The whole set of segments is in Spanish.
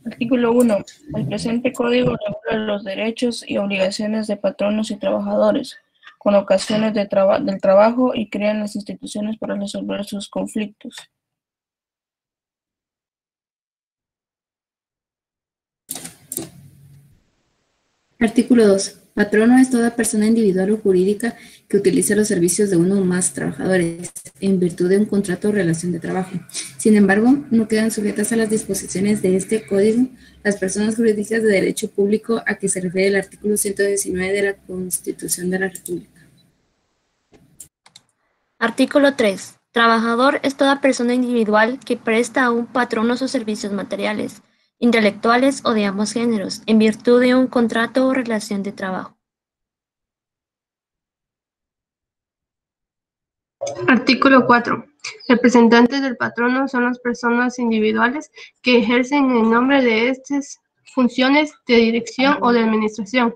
Artículo 1. El presente código regula los derechos y obligaciones de patronos y trabajadores, con ocasiones del trabajo y crea las instituciones para resolver sus conflictos. Artículo 2. Patrono es toda persona individual o jurídica que utilice los servicios de uno o más trabajadores en virtud de un contrato o relación de trabajo. Sin embargo, no quedan sujetas a las disposiciones de este código las personas jurídicas de derecho público a que se refiere el artículo 119 de la Constitución de la República. Artículo 3. Trabajador es toda persona individual que presta a un patrono sus servicios materiales, intelectuales o de ambos géneros, en virtud de un contrato o relación de trabajo. Artículo 4. Representantes del patrono son las personas individuales que ejercen en nombre de estas funciones de dirección o de administración,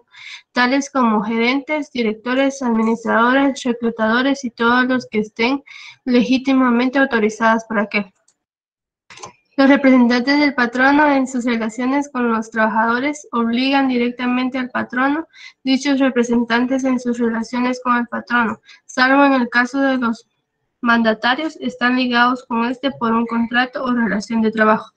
tales como gerentes, directores, administradores, reclutadores y todos los que estén legítimamente autorizados por aquel. Los representantes del patrono en sus relaciones con los trabajadores obligan directamente al patrono. Dichos representantes en sus relaciones con el patrono, salvo en el caso de los mandatarios, están ligados con este por un contrato o relación de trabajo.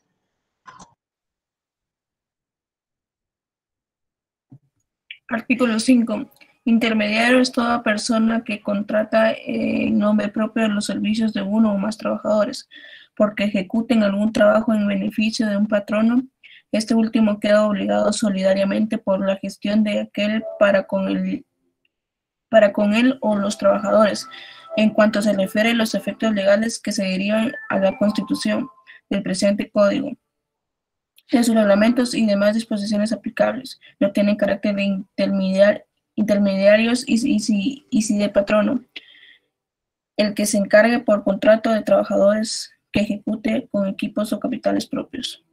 Artículo 5. Intermediario es toda persona que contrata en nombre propio los servicios de uno o más trabajadores, porque ejecuten algún trabajo en beneficio de un patrono. Este último queda obligado solidariamente por la gestión de aquel para con él o los trabajadores, en cuanto se refiere a los efectos legales que se derivan a la Constitución del presente Código, de sus reglamentos y demás disposiciones aplicables. No tienen carácter de intermediarios y si de patrono, el que se encargue por contrato de trabajadores que ejecute con equipos o capitales propios.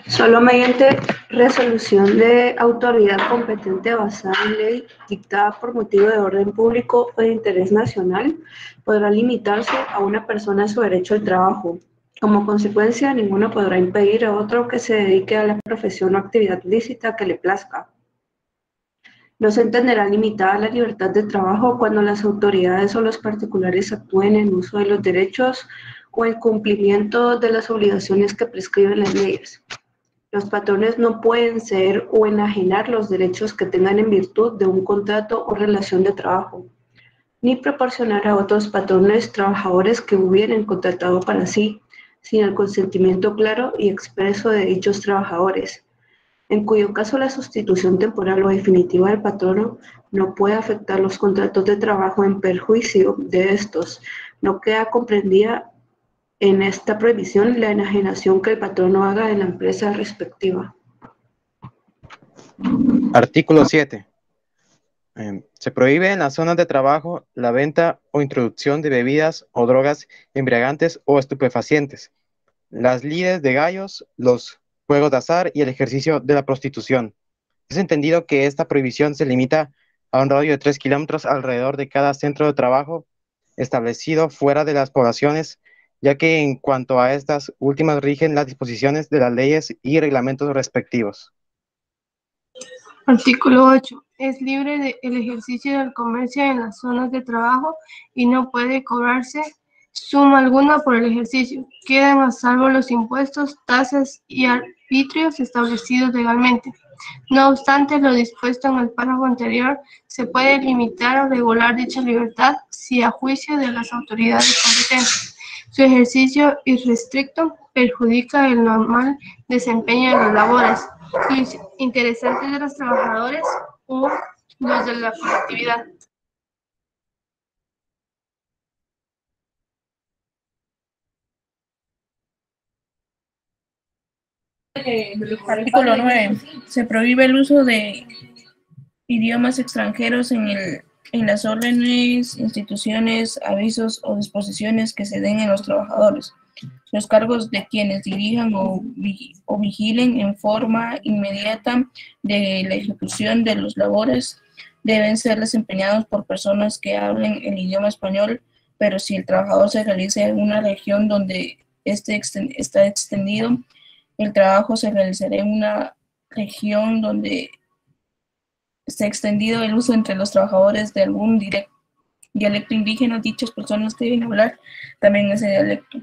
Solo mediante resolución de autoridad competente basada en ley dictada por motivo de orden público o de interés nacional podrá limitarse a una persona su derecho al trabajo. Como consecuencia, ninguno podrá impedir a otro que se dedique a la profesión o actividad lícita que le plazca. No se entenderá limitada la libertad de trabajo cuando las autoridades o los particulares actúen en uso de los derechos o en cumplimiento de las obligaciones que prescriben las leyes. Los patrones no pueden ceder o enajenar los derechos que tengan en virtud de un contrato o relación de trabajo, ni proporcionar a otros patrones trabajadores que hubieran contratado para sí, sin el consentimiento claro y expreso de dichos trabajadores, en cuyo caso la sustitución temporal o definitiva del patrono no puede afectar los contratos de trabajo en perjuicio de estos. No queda comprendida en esta prohibición la enajenación que el patrono haga de la empresa respectiva. Artículo 7. Se prohíbe en las zonas de trabajo la venta o introducción de bebidas o drogas embriagantes o estupefacientes, las lides de gallos, los juegos de azar y el ejercicio de la prostitución. Es entendido que esta prohibición se limita a un radio de 3 kilómetros alrededor de cada centro de trabajo establecido fuera de las poblaciones, ya que en cuanto a estas últimas rigen las disposiciones de las leyes y reglamentos respectivos. Artículo 8. Es libre el ejercicio del comercio en las zonas de trabajo y no puede cobrarse suma alguna por el ejercicio. Quedan a salvo los impuestos, tasas y arbitrios establecidos legalmente. No obstante, lo dispuesto en el párrafo anterior se puede limitar o regular dicha libertad si a juicio de las autoridades competentes su ejercicio irrestricto perjudica el normal desempeño de las labores interesantes de los trabajadores o los de la colectividad. Artículo 9. Se prohíbe el uso de idiomas extranjeros en las órdenes, instituciones, avisos o disposiciones que se den en los trabajadores, Los cargos de quienes dirijan o vigilen en forma inmediata de la ejecución de los labores deben ser desempeñados por personas que hablen el idioma español, pero si el trabajador se realiza en una región donde está extendido, el trabajo se realizará en una región donde está extendido el uso entre los trabajadores de algún dialecto indígena. Dichas personas deben hablar también ese dialecto.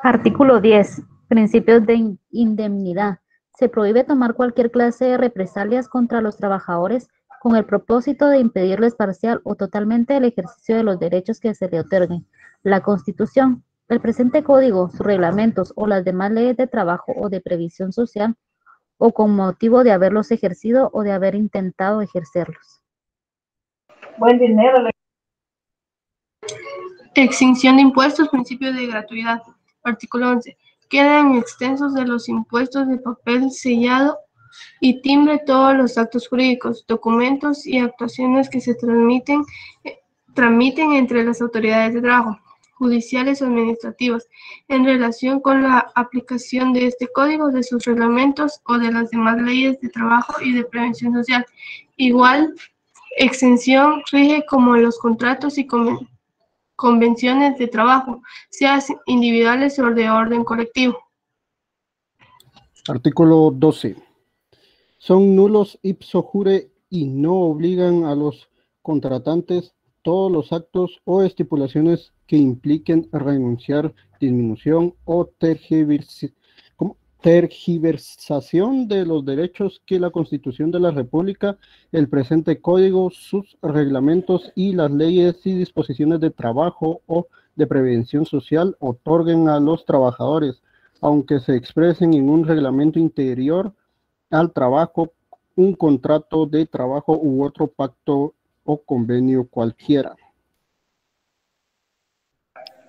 Artículo 10. Principios de indemnidad. Se prohíbe tomar cualquier clase de represalias contra los trabajadores con el propósito de impedirles parcial o totalmente el ejercicio de los derechos que se le otorguen. La Constitución, el presente Código, sus reglamentos o las demás leyes de trabajo o de previsión social, o con motivo de haberlos ejercido o de haber intentado ejercerlos. Buen dinero. Extinción de impuestos, principio de gratuidad. Artículo 11. Quedan exentos de los impuestos de papel sellado y timbre todos los actos jurídicos, documentos y actuaciones que se tramiten entre las autoridades de trabajo, judiciales o administrativas, en relación con la aplicación de este código, de sus reglamentos o de las demás leyes de trabajo y de prevención social. Igual exención rige como los contratos y convenciones de trabajo, sean individuales o de orden colectivo. Artículo 12. Son nulos ipso jure y no obligan a los contratantes todos los actos o estipulaciones que impliquen renunciar, disminución o tergiversación de los derechos que la Constitución de la República, el presente Código, sus reglamentos y las leyes y disposiciones de trabajo o de prevención social otorguen a los trabajadores, aunque se expresen en un reglamento interior al trabajo, un contrato de trabajo u otro pacto o convenio cualquiera.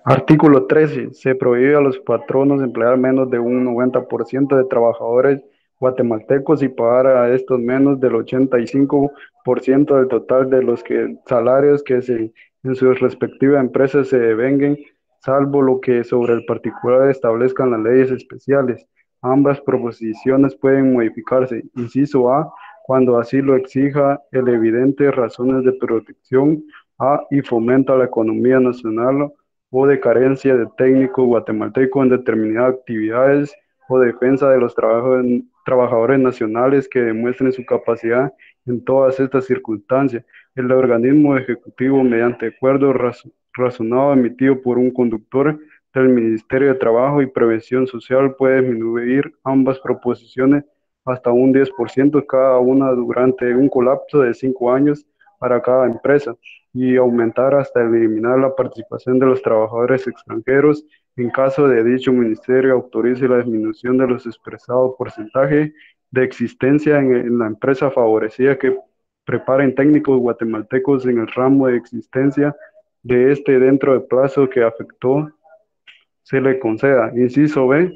Artículo 13. Se prohíbe a los patronos emplear menos de un 90% de trabajadores guatemaltecos y pagar a estos menos del 85% del total de los salarios que en sus respectivas empresas se devenguen, salvo lo que sobre el particular establezcan las leyes especiales. Ambas proposiciones pueden modificarse. Inciso A, cuando así lo exija el evidente razones de protección a y fomenta la economía nacional o de carencia de técnicos guatemaltecos en determinadas actividades o defensa de los trabajadores nacionales que demuestren su capacidad en todas estas circunstancias. El organismo ejecutivo, mediante acuerdo razonado emitido por un conductor del Ministerio de Trabajo y Prevención Social, puede disminuir ambas proposiciones hasta un 10% cada una durante un colapso de 5 años para cada empresa, y aumentar hasta eliminar la participación de los trabajadores extranjeros en caso de dicho ministerio autorice la disminución de los expresados porcentajes de existencia en la empresa favorecida que preparen técnicos guatemaltecos en el ramo de existencia de dentro del plazo que afectó se le conceda. Inciso B,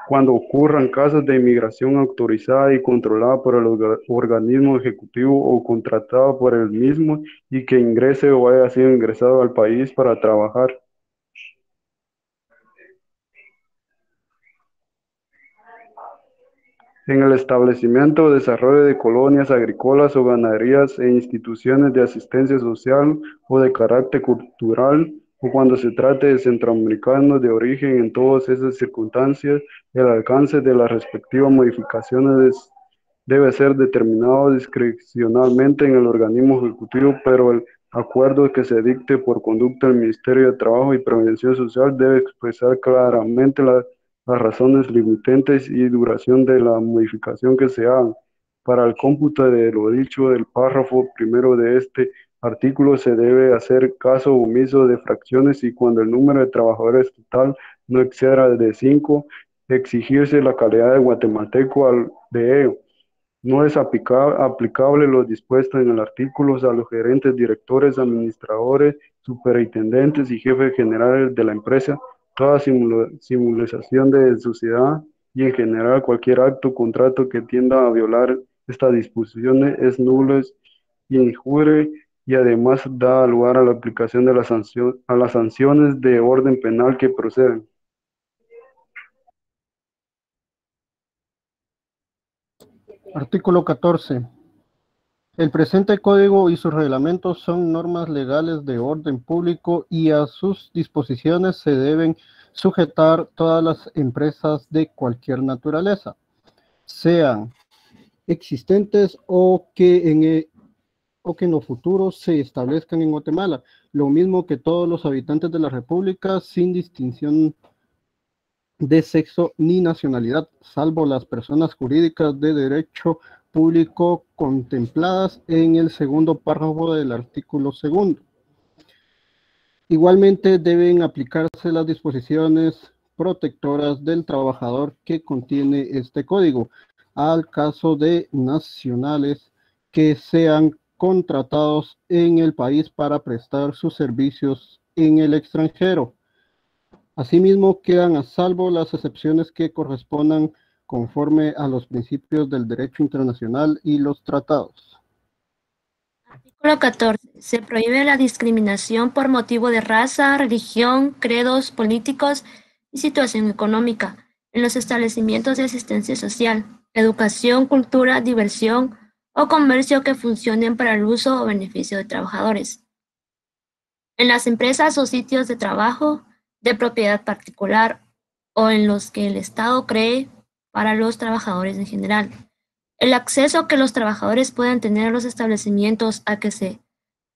cuando ocurran casos de inmigración autorizada y controlada por el organismo ejecutivo o contratado por el mismo y que ingrese o haya sido ingresado al país para trabajar. En el establecimiento o desarrollo de colonias agrícolas o ganaderías e instituciones de asistencia social o de carácter cultural, o cuando se trate de centroamericanos de origen, en todas esas circunstancias, el alcance de las respectivas modificaciones debe ser determinado discrecionalmente en el organismo ejecutivo, pero el acuerdo que se dicte por conducta del Ministerio de Trabajo y Prevención Social debe expresar claramente las razones limitantes y duración de la modificación que se hagan. Para el cómputo de lo dicho del párrafo primero de este artículo se debe hacer caso omiso de fracciones y cuando el número de trabajadores total no exceda de 5, exigirse la calidad de guatemalteco de ello. No es aplicable lo dispuesto en el artículo a los gerentes, directores, administradores, superintendentes y jefes generales de la empresa. Toda simulación de sociedad y en general cualquier acto o contrato que tienda a violar estas disposiciones es nulo y injure y además da lugar a la aplicación de a las sanciones de orden penal que proceden. Artículo 14. El presente código y sus reglamentos son normas legales de orden público y a sus disposiciones se deben sujetar todas las empresas de cualquier naturaleza, sean existentes o que en lo futuro se establezcan en Guatemala, lo mismo que todos los habitantes de la República sin distinción de sexo ni nacionalidad, salvo las personas jurídicas de derecho público contempladas en el segundo párrafo del artículo segundo. Igualmente deben aplicarse las disposiciones protectoras del trabajador que contiene este código, al caso de nacionales que sean contratados en el país para prestar sus servicios en el extranjero. Asimismo, quedan a salvo las excepciones que correspondan conforme a los principios del derecho internacional y los tratados. Artículo 14. Se prohíbe la discriminación por motivo de raza, religión, credos políticos y situación económica en los establecimientos de asistencia social, educación, cultura, diversión o comercio que funcionen para el uso o beneficio de trabajadores. En las empresas o sitios de trabajo de propiedad particular o en los que el Estado cree para los trabajadores en general. El acceso que los trabajadores puedan tener a los establecimientos a que se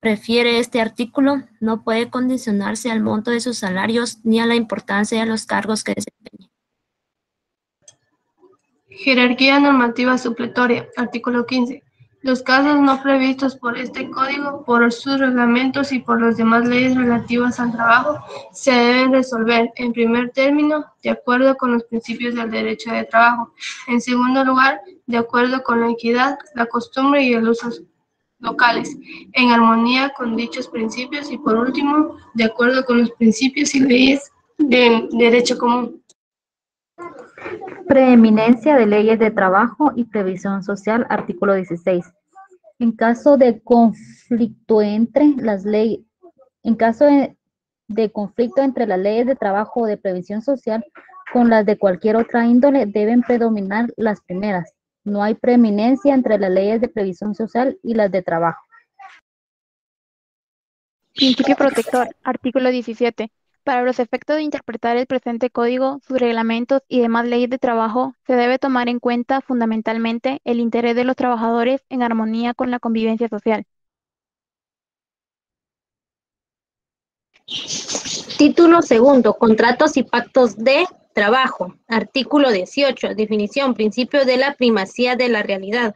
refiere este artículo no puede condicionarse al monto de sus salarios ni a la importancia de los cargos que desempeñen. Jerarquía normativa supletoria. Artículo 15. Los casos no previstos por este código, por sus reglamentos y por las demás leyes relativas al trabajo se deben resolver, en primer término, de acuerdo con los principios del derecho de trabajo. En segundo lugar, de acuerdo con la equidad, la costumbre y el uso locales, en armonía con dichos principios y por último, de acuerdo con los principios y leyes de derecho común. Preeminencia de leyes de trabajo y previsión social, artículo 16. En caso de conflicto entre las leyes, de conflicto entre las leyes de trabajo o de previsión social con las de cualquier otra índole, deben predominar las primeras. No hay preeminencia entre las leyes de previsión social y las de trabajo. Principio protector, artículo 17. Para los efectos de interpretar el presente código, sus reglamentos y demás leyes de trabajo, se debe tomar en cuenta fundamentalmente el interés de los trabajadores en armonía con la convivencia social. Título segundo, contratos y pactos de trabajo. Artículo 18, definición, principio de la primacía de la realidad.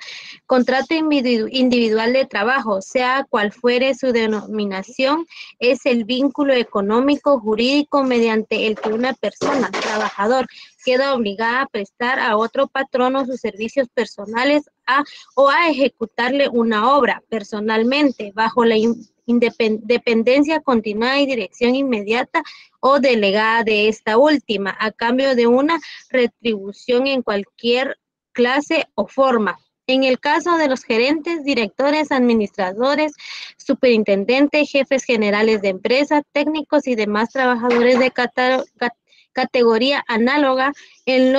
Contrato individual de trabajo, sea cual fuere su denominación, es el vínculo económico jurídico mediante el que una persona, trabajador, queda obligada a prestar a otro patrono sus servicios personales o a ejecutarle una obra personalmente bajo la dependencia continuada y dirección inmediata o delegada de esta última, a cambio de una retribución en cualquier clase o forma. En el caso de los gerentes, directores, administradores, superintendentes, jefes generales de empresa, técnicos y demás trabajadores de categoría análoga, en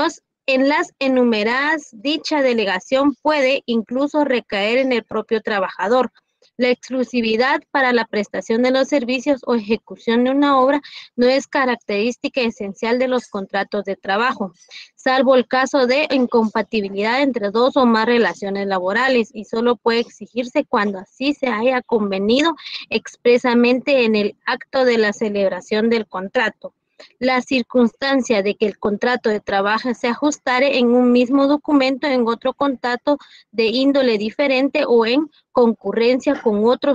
las enumeradas, dicha delegación puede incluso recaer en el propio trabajador. La exclusividad para la prestación de los servicios o ejecución de una obra no es característica esencial de los contratos de trabajo, salvo el caso de incompatibilidad entre dos o más relaciones laborales, y solo puede exigirse cuando así se haya convenido expresamente en el acto de la celebración del contrato. La circunstancia de que el contrato de trabajo se ajustare en un mismo documento en otro contrato de índole diferente o en concurrencia con otro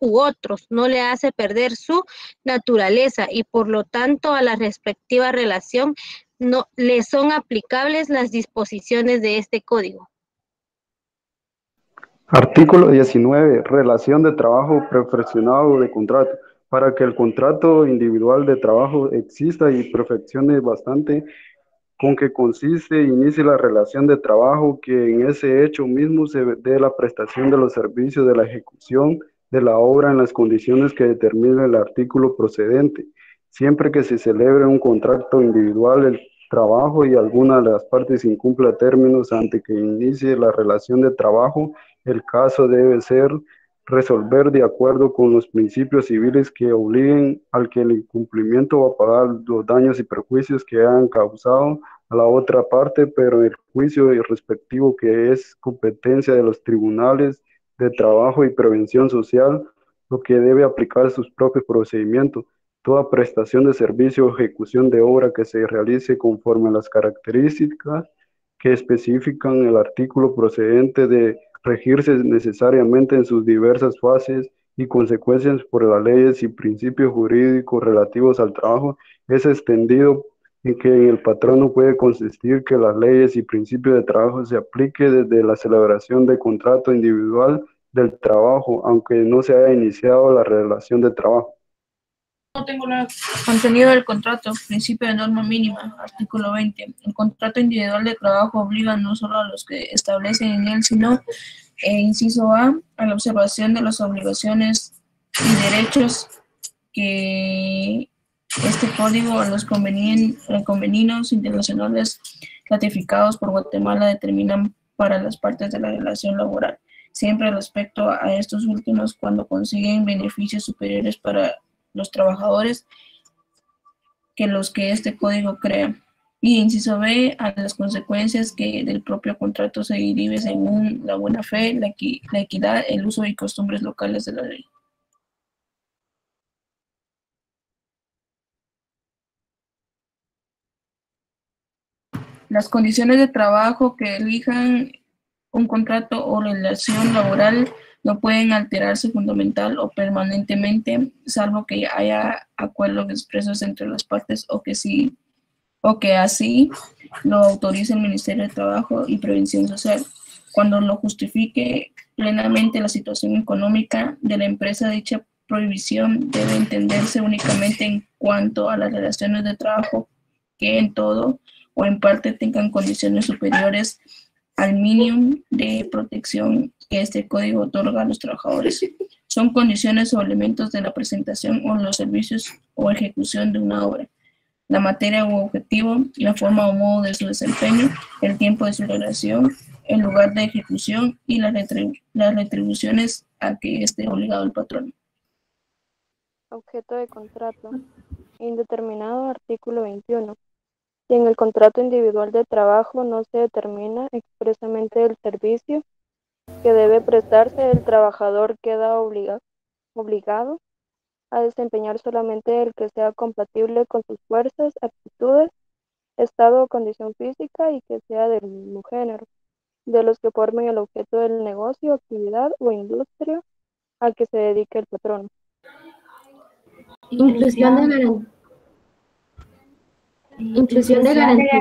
u otros no le hace perder su naturaleza y por lo tanto a la respectiva relación no le son aplicables las disposiciones de este código. Artículo 19. Relación de trabajo perfeccionado de contrato. Para que el contrato individual de trabajo exista y perfeccione bastante, con que consiste e inicie la relación de trabajo, que en ese hecho mismo se dé la prestación de los servicios de la ejecución de la obra en las condiciones que determine el artículo procedente, siempre que se celebre un contrato individual el trabajo y alguna de las partes incumpla términos antes que inicie la relación de trabajo, el caso debe ser resolver de acuerdo con los principios civiles que obliguen al que el incumplimiento va a pagar los daños y perjuicios que hayan causado a la otra parte, pero el juicio respectivo que es competencia de los tribunales de trabajo y prevención social, lo que debe aplicar sus propios procedimientos. Toda prestación de servicio o ejecución de obra que se realice conforme a las características que especifican el artículo procedente de regirse necesariamente en sus diversas fases y consecuencias por las leyes y principios jurídicos relativos al trabajo, es extendido en que en el patrono puede consistir que las leyes y principios de trabajo se aplique desde la celebración de contrato individual del trabajo, aunque no se haya iniciado la relación de trabajo. No tengo nada. Contenido del contrato, principio de norma mínima, artículo 20. El contrato individual de trabajo obliga no solo a los que establecen en él, sino, inciso A, a la observación de las obligaciones y derechos que este código a los convenios internacionales ratificados por Guatemala determinan para las partes de la relación laboral, siempre respecto a estos últimos cuando consiguen beneficios superiores para los trabajadores que los que este código crea. Y inciso B, a las consecuencias que del propio contrato se derive según la buena fe, la equidad, el uso y costumbres locales de la ley. Las condiciones de trabajo que elijan un contrato o relación laboral no pueden alterarse fundamental o permanentemente, salvo que haya acuerdos expresos entre las partes o que así lo autorice el Ministerio de Trabajo y Previsión Social. Cuando lo justifique plenamente la situación económica de la empresa, dicha prohibición debe entenderse únicamente en cuanto a las relaciones de trabajo que en todo o en parte tengan condiciones superiores al mínimo de protección que este código otorga a los trabajadores. Son condiciones o elementos de la presentación o los servicios o ejecución de una obra, la materia u objetivo, la forma o modo de su desempeño, el tiempo de su relación, el lugar de ejecución y las retribuciones a que esté obligado el patrón. Objeto de contrato. Indeterminado, artículo 21. Si en el contrato individual de trabajo no se determina expresamente el servicio que debe prestarse, el trabajador queda obligado a desempeñar solamente el que sea compatible con sus fuerzas, aptitudes, estado o condición física y que sea del mismo género, de los que formen el objeto del negocio, actividad o industria a que se dedique el patrono. Inclusión de garantía.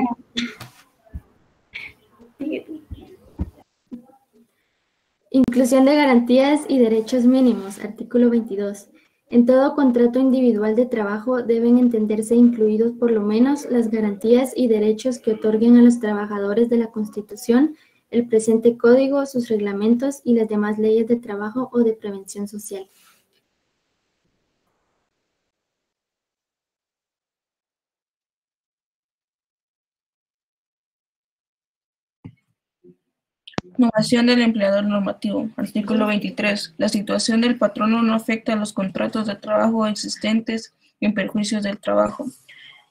Inclusión de garantías y derechos mínimos, artículo 22. En todo contrato individual de trabajo deben entenderse incluidos por lo menos las garantías y derechos que otorguen a los trabajadores de la Constitución, el presente código, sus reglamentos y las demás leyes de trabajo o de prevención social. Novación del empleador normativo. Artículo 23. La situación del patrono no afecta a los contratos de trabajo existentes en perjuicios del trabajo.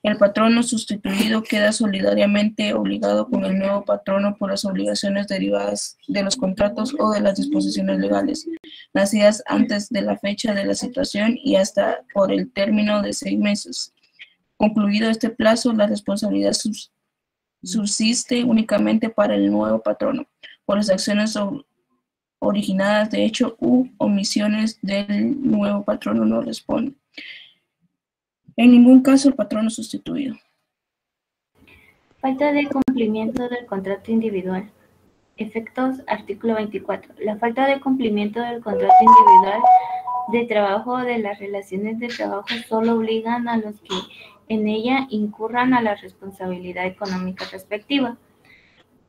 El patrono sustituido queda solidariamente obligado con el nuevo patrono por las obligaciones derivadas de los contratos o de las disposiciones legales, nacidas antes de la fecha de la situación y hasta por el término de 6 meses. Concluido este plazo, la responsabilidad subsiste únicamente para el nuevo patrono por las acciones originadas de hecho u omisiones del nuevo patrono no responde. En ningún caso el patrono sustituido. Falta de cumplimiento del contrato individual. Efectos, artículo 24. La falta de cumplimiento del contrato individual de trabajo o de las relaciones de trabajo solo obligan a los que en ella incurran a la responsabilidad económica respectiva,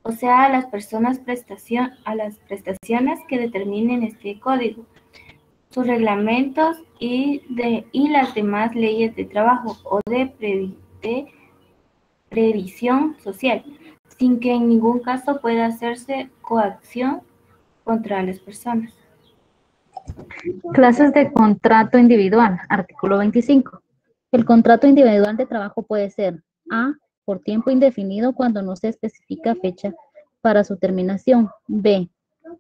o sea, a las prestaciones que determinen este código, sus reglamentos y las demás leyes de trabajo o de previsión social, sin que en ningún caso pueda hacerse coacción contra las personas. Clases de contrato individual, artículo 25. El contrato individual de trabajo puede ser A, por tiempo indefinido cuando no se especifica fecha para su terminación. B,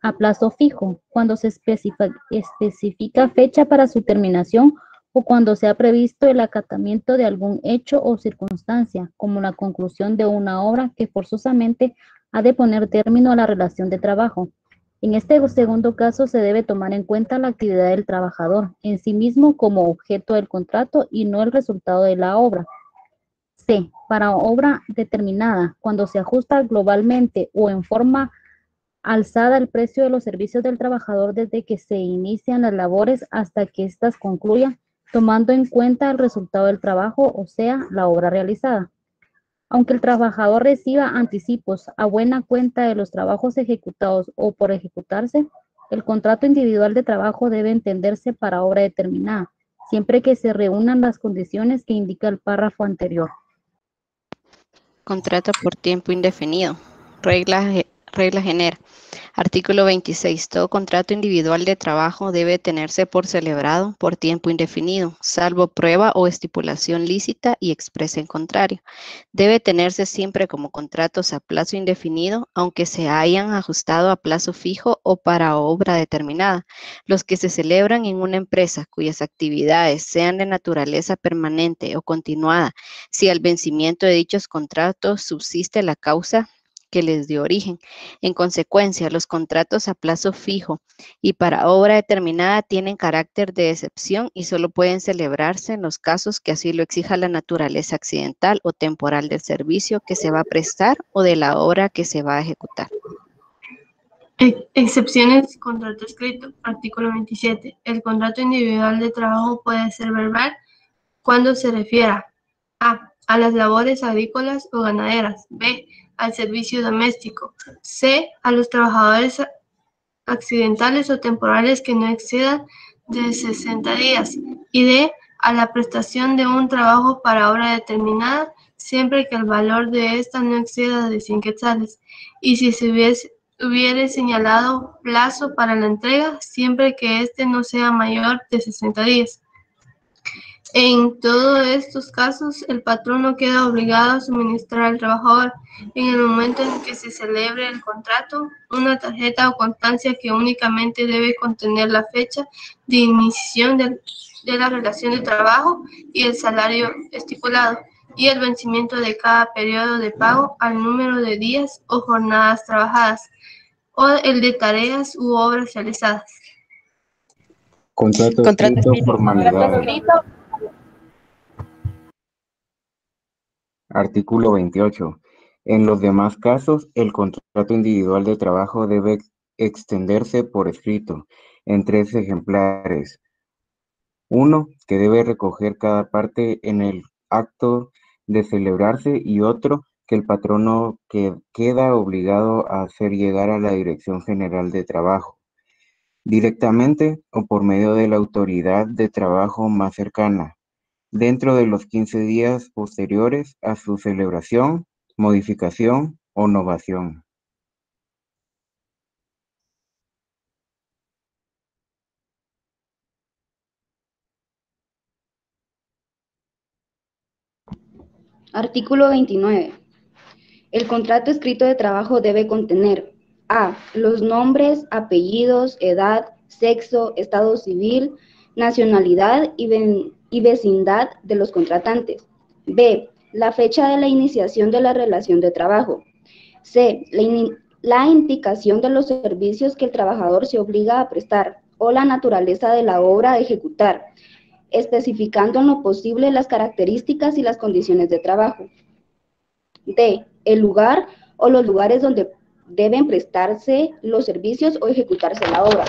a plazo fijo, cuando se especifica fecha para su terminación o cuando se ha previsto el acatamiento de algún hecho o circunstancia, como la conclusión de una obra que forzosamente ha de poner término a la relación de trabajo. En este segundo caso se debe tomar en cuenta la actividad del trabajador en sí mismo como objeto del contrato y no el resultado de la obra. C, para obra determinada, cuando se ajusta globalmente o en forma alzada el precio de los servicios del trabajador desde que se inician las labores hasta que éstas concluyan, tomando en cuenta el resultado del trabajo, o sea, la obra realizada. Aunque el trabajador reciba anticipos a buena cuenta de los trabajos ejecutados o por ejecutarse, el contrato individual de trabajo debe entenderse para obra determinada, siempre que se reúnan las condiciones que indica el párrafo anterior. Contrato por tiempo indefinido. Regla general. Artículo 26. Todo contrato individual de trabajo debe tenerse por celebrado por tiempo indefinido, salvo prueba o estipulación lícita y expresa en contrario. Debe tenerse siempre como contratos a plazo indefinido, aunque se hayan ajustado a plazo fijo o para obra determinada. Los que se celebran en una empresa cuyas actividades sean de naturaleza permanente o continuada, si al vencimiento de dichos contratos subsiste la causa que les dio origen. En consecuencia, los contratos a plazo fijo y para obra determinada tienen carácter de excepción y solo pueden celebrarse en los casos que así lo exija la naturaleza accidental o temporal del servicio que se va a prestar o de la obra que se va a ejecutar. Excepciones, contrato escrito. Artículo 27. El contrato individual de trabajo puede ser verbal cuando se refiera a las labores agrícolas o ganaderas. B, al servicio doméstico. C, a los trabajadores accidentales o temporales que no excedan de 60 días. Y D, a la prestación de un trabajo para obra determinada, siempre que el valor de ésta no exceda de 100 quetzales. Y si se hubiere señalado plazo para la entrega, siempre que éste no sea mayor de 60 días. En todos estos casos, el patrono queda obligado a suministrar al trabajador, en el momento en que se celebre el contrato, una tarjeta o constancia que únicamente debe contener la fecha de iniciación de la relación de trabajo y el salario estipulado, y el vencimiento de cada periodo de pago al número de días o jornadas trabajadas, o el de tareas u obras realizadas. Contrato escrito, formalidades. Artículo 28. En los demás casos, el contrato individual de trabajo debe extenderse por escrito en 3 ejemplares. 1, que debe recoger cada parte en el acto de celebrarse, y otro que el patrono queda obligado a hacer llegar a la Dirección General de Trabajo, directamente o por medio de la autoridad de trabajo más cercana, dentro de los 15 días posteriores a su celebración, modificación o novación. Artículo 29. El contrato escrito de trabajo debe contener a. Los nombres, apellidos, edad, sexo, estado civil, nacionalidad y vecindad de los contratantes. B. La fecha de la iniciación de la relación de trabajo. C. La indicación de los servicios que el trabajador se obliga a prestar o la naturaleza de la obra a ejecutar, especificando en lo posible las características y las condiciones de trabajo. D. El lugar o los lugares donde deben prestarse los servicios o ejecutarse la obra.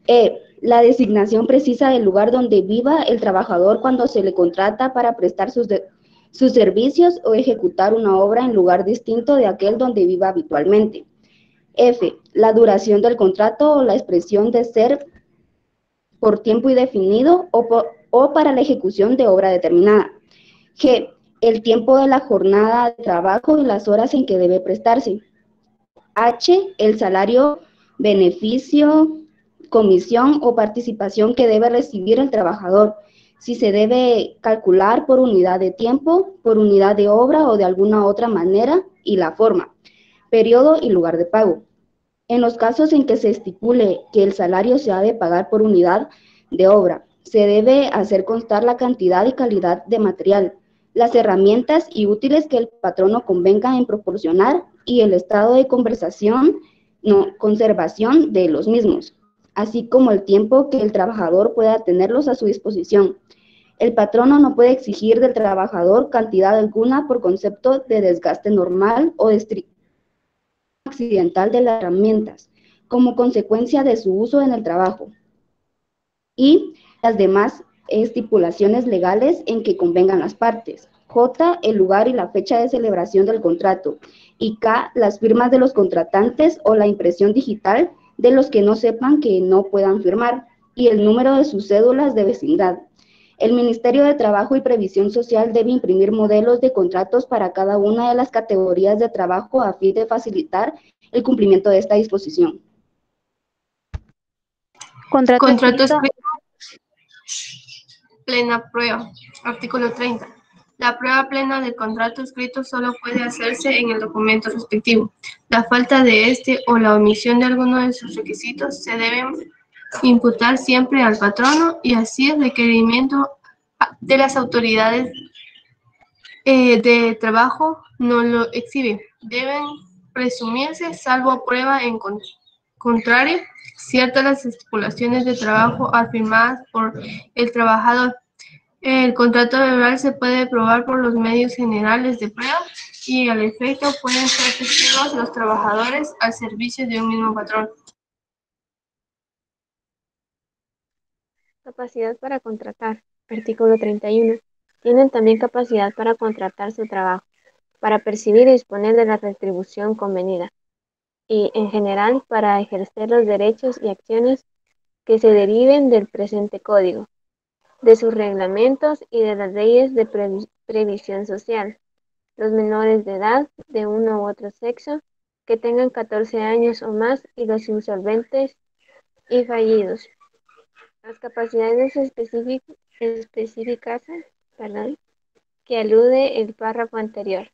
E. La designación precisa del lugar donde viva el trabajador cuando se le contrata para prestar sus servicios o ejecutar una obra en lugar distinto de aquel donde viva habitualmente. F. La duración del contrato o la expresión de ser por tiempo indefinido o para la ejecución de obra determinada. G. El tiempo de la jornada de trabajo y las horas en que debe prestarse. H. El salario, beneficio, comisión o participación que debe recibir el trabajador, si se debe calcular por unidad de tiempo, por unidad de obra o de alguna otra manera, y la forma, periodo y lugar de pago. En los casos en que se estipule que el salario se ha de pagar por unidad de obra, se debe hacer constar la cantidad y calidad de material, las herramientas y útiles que el patrono convenga en proporcionar y el estado de conservación de los mismos, así como el tiempo que el trabajador pueda tenerlos a su disposición. El patrono no puede exigir del trabajador cantidad alguna por concepto de desgaste normal o de accidental de las herramientas, como consecuencia de su uso en el trabajo, y las demás estipulaciones legales en que convengan las partes. J, el lugar y la fecha de celebración del contrato, y K, las firmas de los contratantes o la impresión digital de los que no sepan que no puedan firmar, y el número de sus cédulas de vecindad. El Ministerio de Trabajo y Previsión Social debe imprimir modelos de contratos para cada una de las categorías de trabajo a fin de facilitar el cumplimiento de esta disposición. Contrato escrito. Plena prueba. Artículo 30. La prueba plena del contrato escrito solo puede hacerse en el documento respectivo. La falta de este o la omisión de alguno de sus requisitos se deben imputar siempre al patrono y así el requerimiento de las autoridades de trabajo no lo exhibe. Deben presumirse, salvo prueba en contrario, ciertas las estipulaciones de trabajo afirmadas por el trabajador. El contrato verbal se puede probar por los medios generales de prueba y al efecto pueden ser testigos los trabajadores al servicio de un mismo patrón. Capacidad para contratar. Artículo 31. Tienen también capacidad para contratar su trabajo, para percibir y disponer de la retribución convenida, y, en general, para ejercer los derechos y acciones que se deriven del presente código, de sus reglamentos y de las leyes de previsión social. Los menores de edad, de uno u otro sexo, que tengan 14 años o más, y los insolventes y fallidos. Las capacidades específicas que alude el párrafo anterior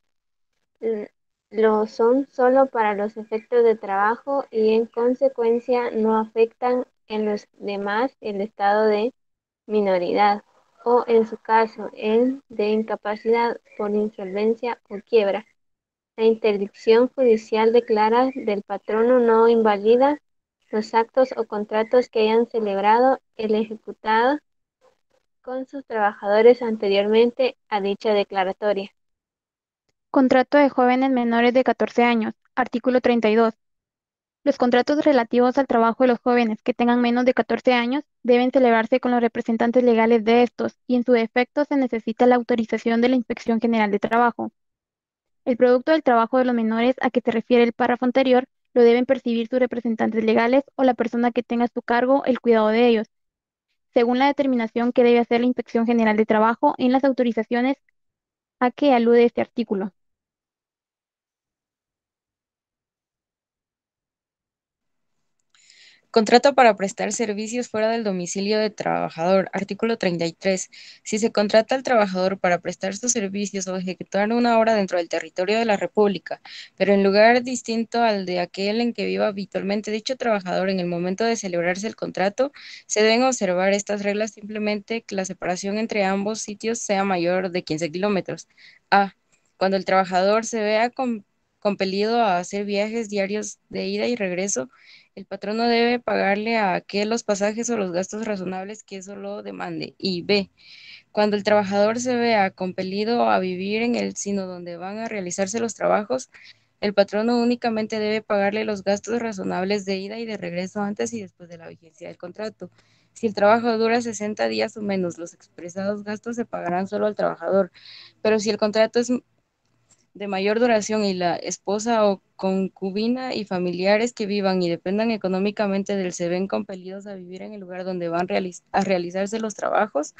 lo son solo para los efectos de trabajo y en consecuencia no afectan en los demás el estado de minoridad o, en su caso, el de incapacidad por insolvencia o quiebra. La interdicción judicial declara del patrono no invalida los actos o contratos que hayan celebrado el ejecutado con sus trabajadores anteriormente a dicha declaratoria. Contrato de jóvenes menores de 14 años. Artículo 32. Los contratos relativos al trabajo de los jóvenes que tengan menos de 14 años deben celebrarse con los representantes legales de estos y en su defecto se necesita la autorización de la Inspección General de Trabajo. El producto del trabajo de los menores a que se refiere el párrafo anterior lo deben percibir sus representantes legales o la persona que tenga a su cargo el cuidado de ellos, según la determinación que debe hacer la Inspección General de Trabajo en las autorizaciones a que alude este artículo. Contrato para prestar servicios fuera del domicilio del trabajador. Artículo 33. Si se contrata al trabajador para prestar sus servicios o ejecutar una obra dentro del territorio de la República, pero en lugar distinto al de aquel en que viva habitualmente dicho trabajador en el momento de celebrarse el contrato, se deben observar estas reglas simplemente que la separación entre ambos sitios sea mayor de 15 kilómetros. A. Cuando el trabajador se vea compelido a hacer viajes diarios de ida y regreso, el patrono debe pagarle a aquel los pasajes o los gastos razonables que eso lo demande. Y B, cuando el trabajador se vea compelido a vivir en el sino donde van a realizarse los trabajos, El patrono únicamente debe pagarle los gastos razonables de ida y de regreso antes y después de la vigencia del contrato. Si el trabajo dura 60 días o menos, los expresados gastos se pagarán solo al trabajador, pero si el contrato es de mayor duración y la esposa o concubina y familiares que vivan y dependan económicamente de él se ven compelidos a vivir en el lugar donde van a realizarse los trabajos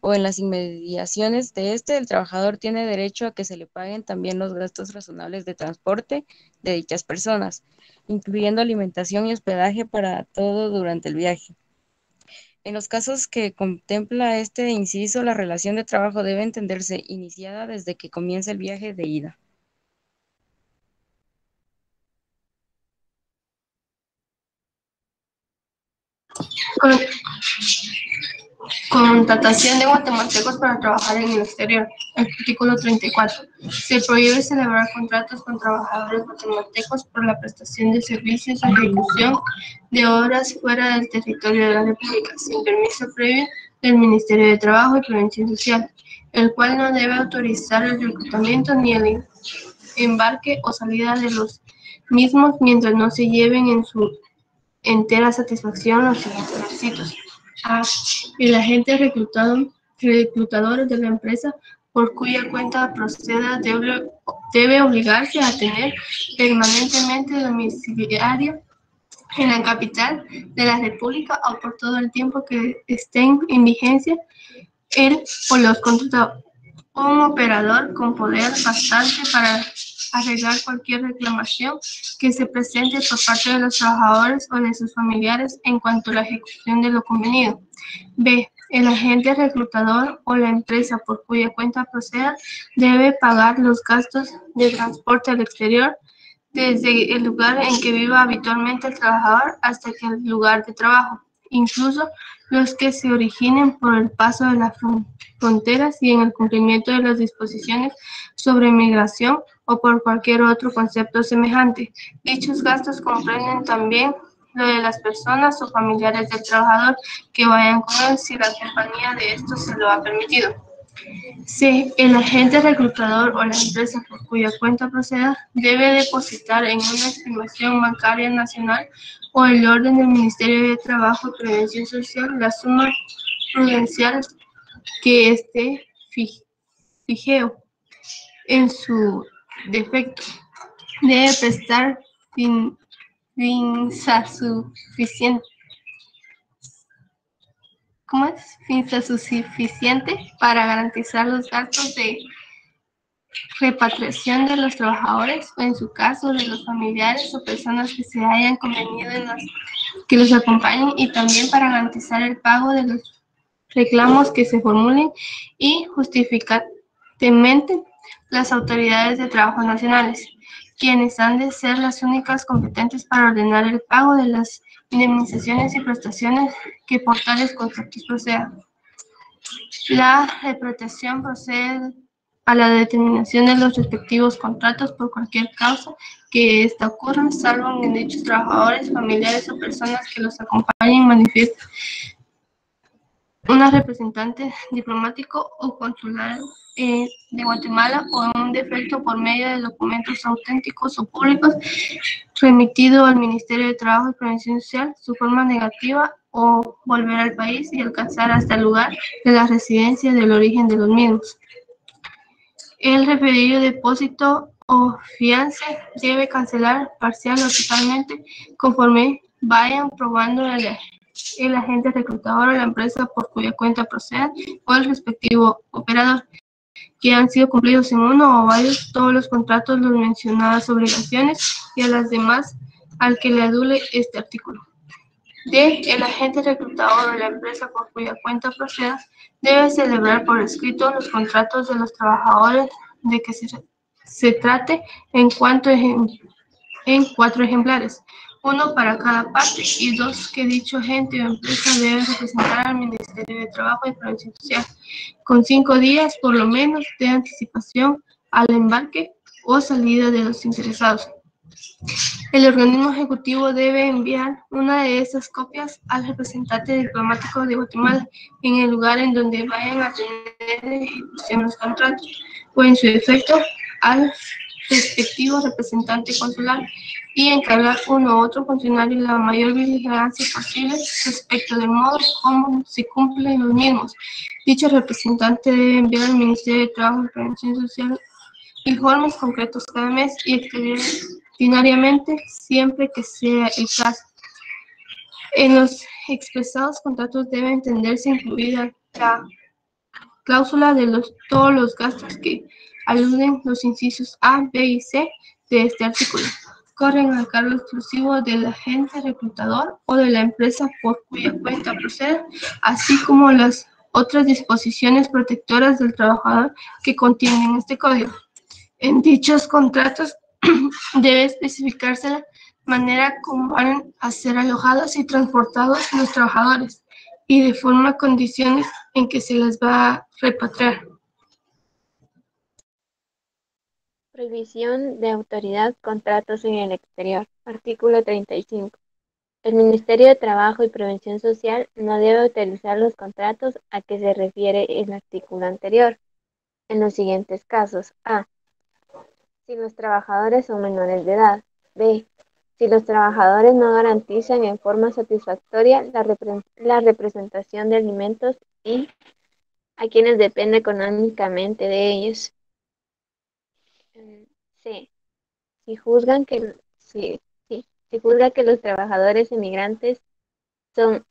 o en las inmediaciones de el trabajador tiene derecho a que se le paguen también los gastos razonables de transporte de dichas personas, incluyendo alimentación y hospedaje para todo durante el viaje. En los casos que contempla este inciso, la relación de trabajo debe entenderse iniciada desde que comienza el viaje de ida. Contratación de guatemaltecos para trabajar en el exterior. Artículo 34. Se prohíbe celebrar contratos con trabajadores guatemaltecos por la prestación de servicios o ejecución de obras fuera del territorio de la República, sin permiso previo del Ministerio de Trabajo y Prevención Social, el cual no debe autorizar el reclutamiento ni el embarque o salida de los mismos mientras no se lleven en su entera satisfacción los siguientes requisitos. A. El agente reclutador de la empresa por cuya cuenta proceda debe obligarse a tener permanentemente domiciliario en la capital de la República o por todo el tiempo que estén en vigencia él o los contratados. Un operador con poder bastante para arreglar cualquier reclamación que se presente por parte de los trabajadores o de sus familiares en cuanto a la ejecución de lo convenido. B. El agente reclutador o la empresa por cuya cuenta proceda debe pagar los gastos de transporte al exterior desde el lugar en que viva habitualmente el trabajador hasta que el lugar de trabajo, incluso los que se originen por el paso de las fronteras y en el cumplimiento de las disposiciones sobre migración o por cualquier otro concepto semejante. Dichos gastos comprenden también lo de las personas o familiares del trabajador que vayan con él si la compañía de estos se lo ha permitido. C. El agente reclutador o la empresa por cuya cuenta proceda debe depositar en una estimación bancaria nacional o el orden del Ministerio de Trabajo y Prevención Social la suma prudencial que esté fijeo. En su defecto, debe prestar finza suficiente para garantizar los gastos de repatriación de los trabajadores o en su caso de los familiares o personas que se hayan convenido en que los acompañen y también para garantizar el pago de los reclamos que se formulen y justificadamente las autoridades de trabajo nacionales, quienes han de ser las únicas competentes para ordenar el pago de las indemnizaciones y prestaciones que por tales conceptos procedan. La repatriación procede a la determinación de los respectivos contratos por cualquier causa que ésta ocurra, salvo en dichos trabajadores, familiares o personas que los acompañen manifiesten una representante diplomático o consular de Guatemala o en un defecto por medio de documentos auténticos o públicos remitido al Ministerio de Trabajo y Prevención Social, su forma negativa o volver al país y alcanzar hasta el lugar de la residencia del origen de los mismos. El referido depósito o fianza debe cancelar parcial o totalmente conforme vayan probando el agente reclutador o la empresa por cuya cuenta proceda o el respectivo operador, que han sido cumplidos en uno o varios todos los contratos, las mencionadas obligaciones y a las demás al que le adule este artículo. D. El agente reclutador o la empresa por cuya cuenta proceda debe celebrar por escrito los contratos de los trabajadores de que se trate en 4 ejemplares, uno para cada parte, y 2 que dicho agente o empresa debe representar al Ministerio de Trabajo y Prevención Social, con 5 días por lo menos de anticipación al embarque o salida de los interesados. El organismo ejecutivo debe enviar una de esas copias al representante diplomático de Guatemala en el lugar en donde vayan a tener ejecución los contratos, o en su defecto al respectivo representante consular y encargar uno u otro funcionario la mayor vigilancia posible respecto del modo como se cumplen los mismos. Dicho representante debe enviar al Ministerio de Trabajo y Prevención Social informes concretos cada mes y extraordinariamente siempre que sea el caso. En los expresados contratos debe entenderse incluida la cláusula de todos los gastos que aluden los incisos A, B y C de este artículo. Corren a cargo exclusivo del agente reclutador o de la empresa por cuya cuenta procede, así como las otras disposiciones protectoras del trabajador que contienen este código. En dichos contratos debe especificarse la manera como van a ser alojados y transportados los trabajadores y de forma condiciones en que se les va a repatriar. Prohibición de autoridad, contratos en el exterior. Artículo 35. El Ministerio de Trabajo y Prevención Social no debe autorizar los contratos a que se refiere el artículo anterior, en los siguientes casos. A. Si los trabajadores son menores de edad. B. Si los trabajadores no garantizan en forma satisfactoria la representación de alimentos y a quienes depende económicamente de ellos. C. Si juzga que los trabajadores emigrantes son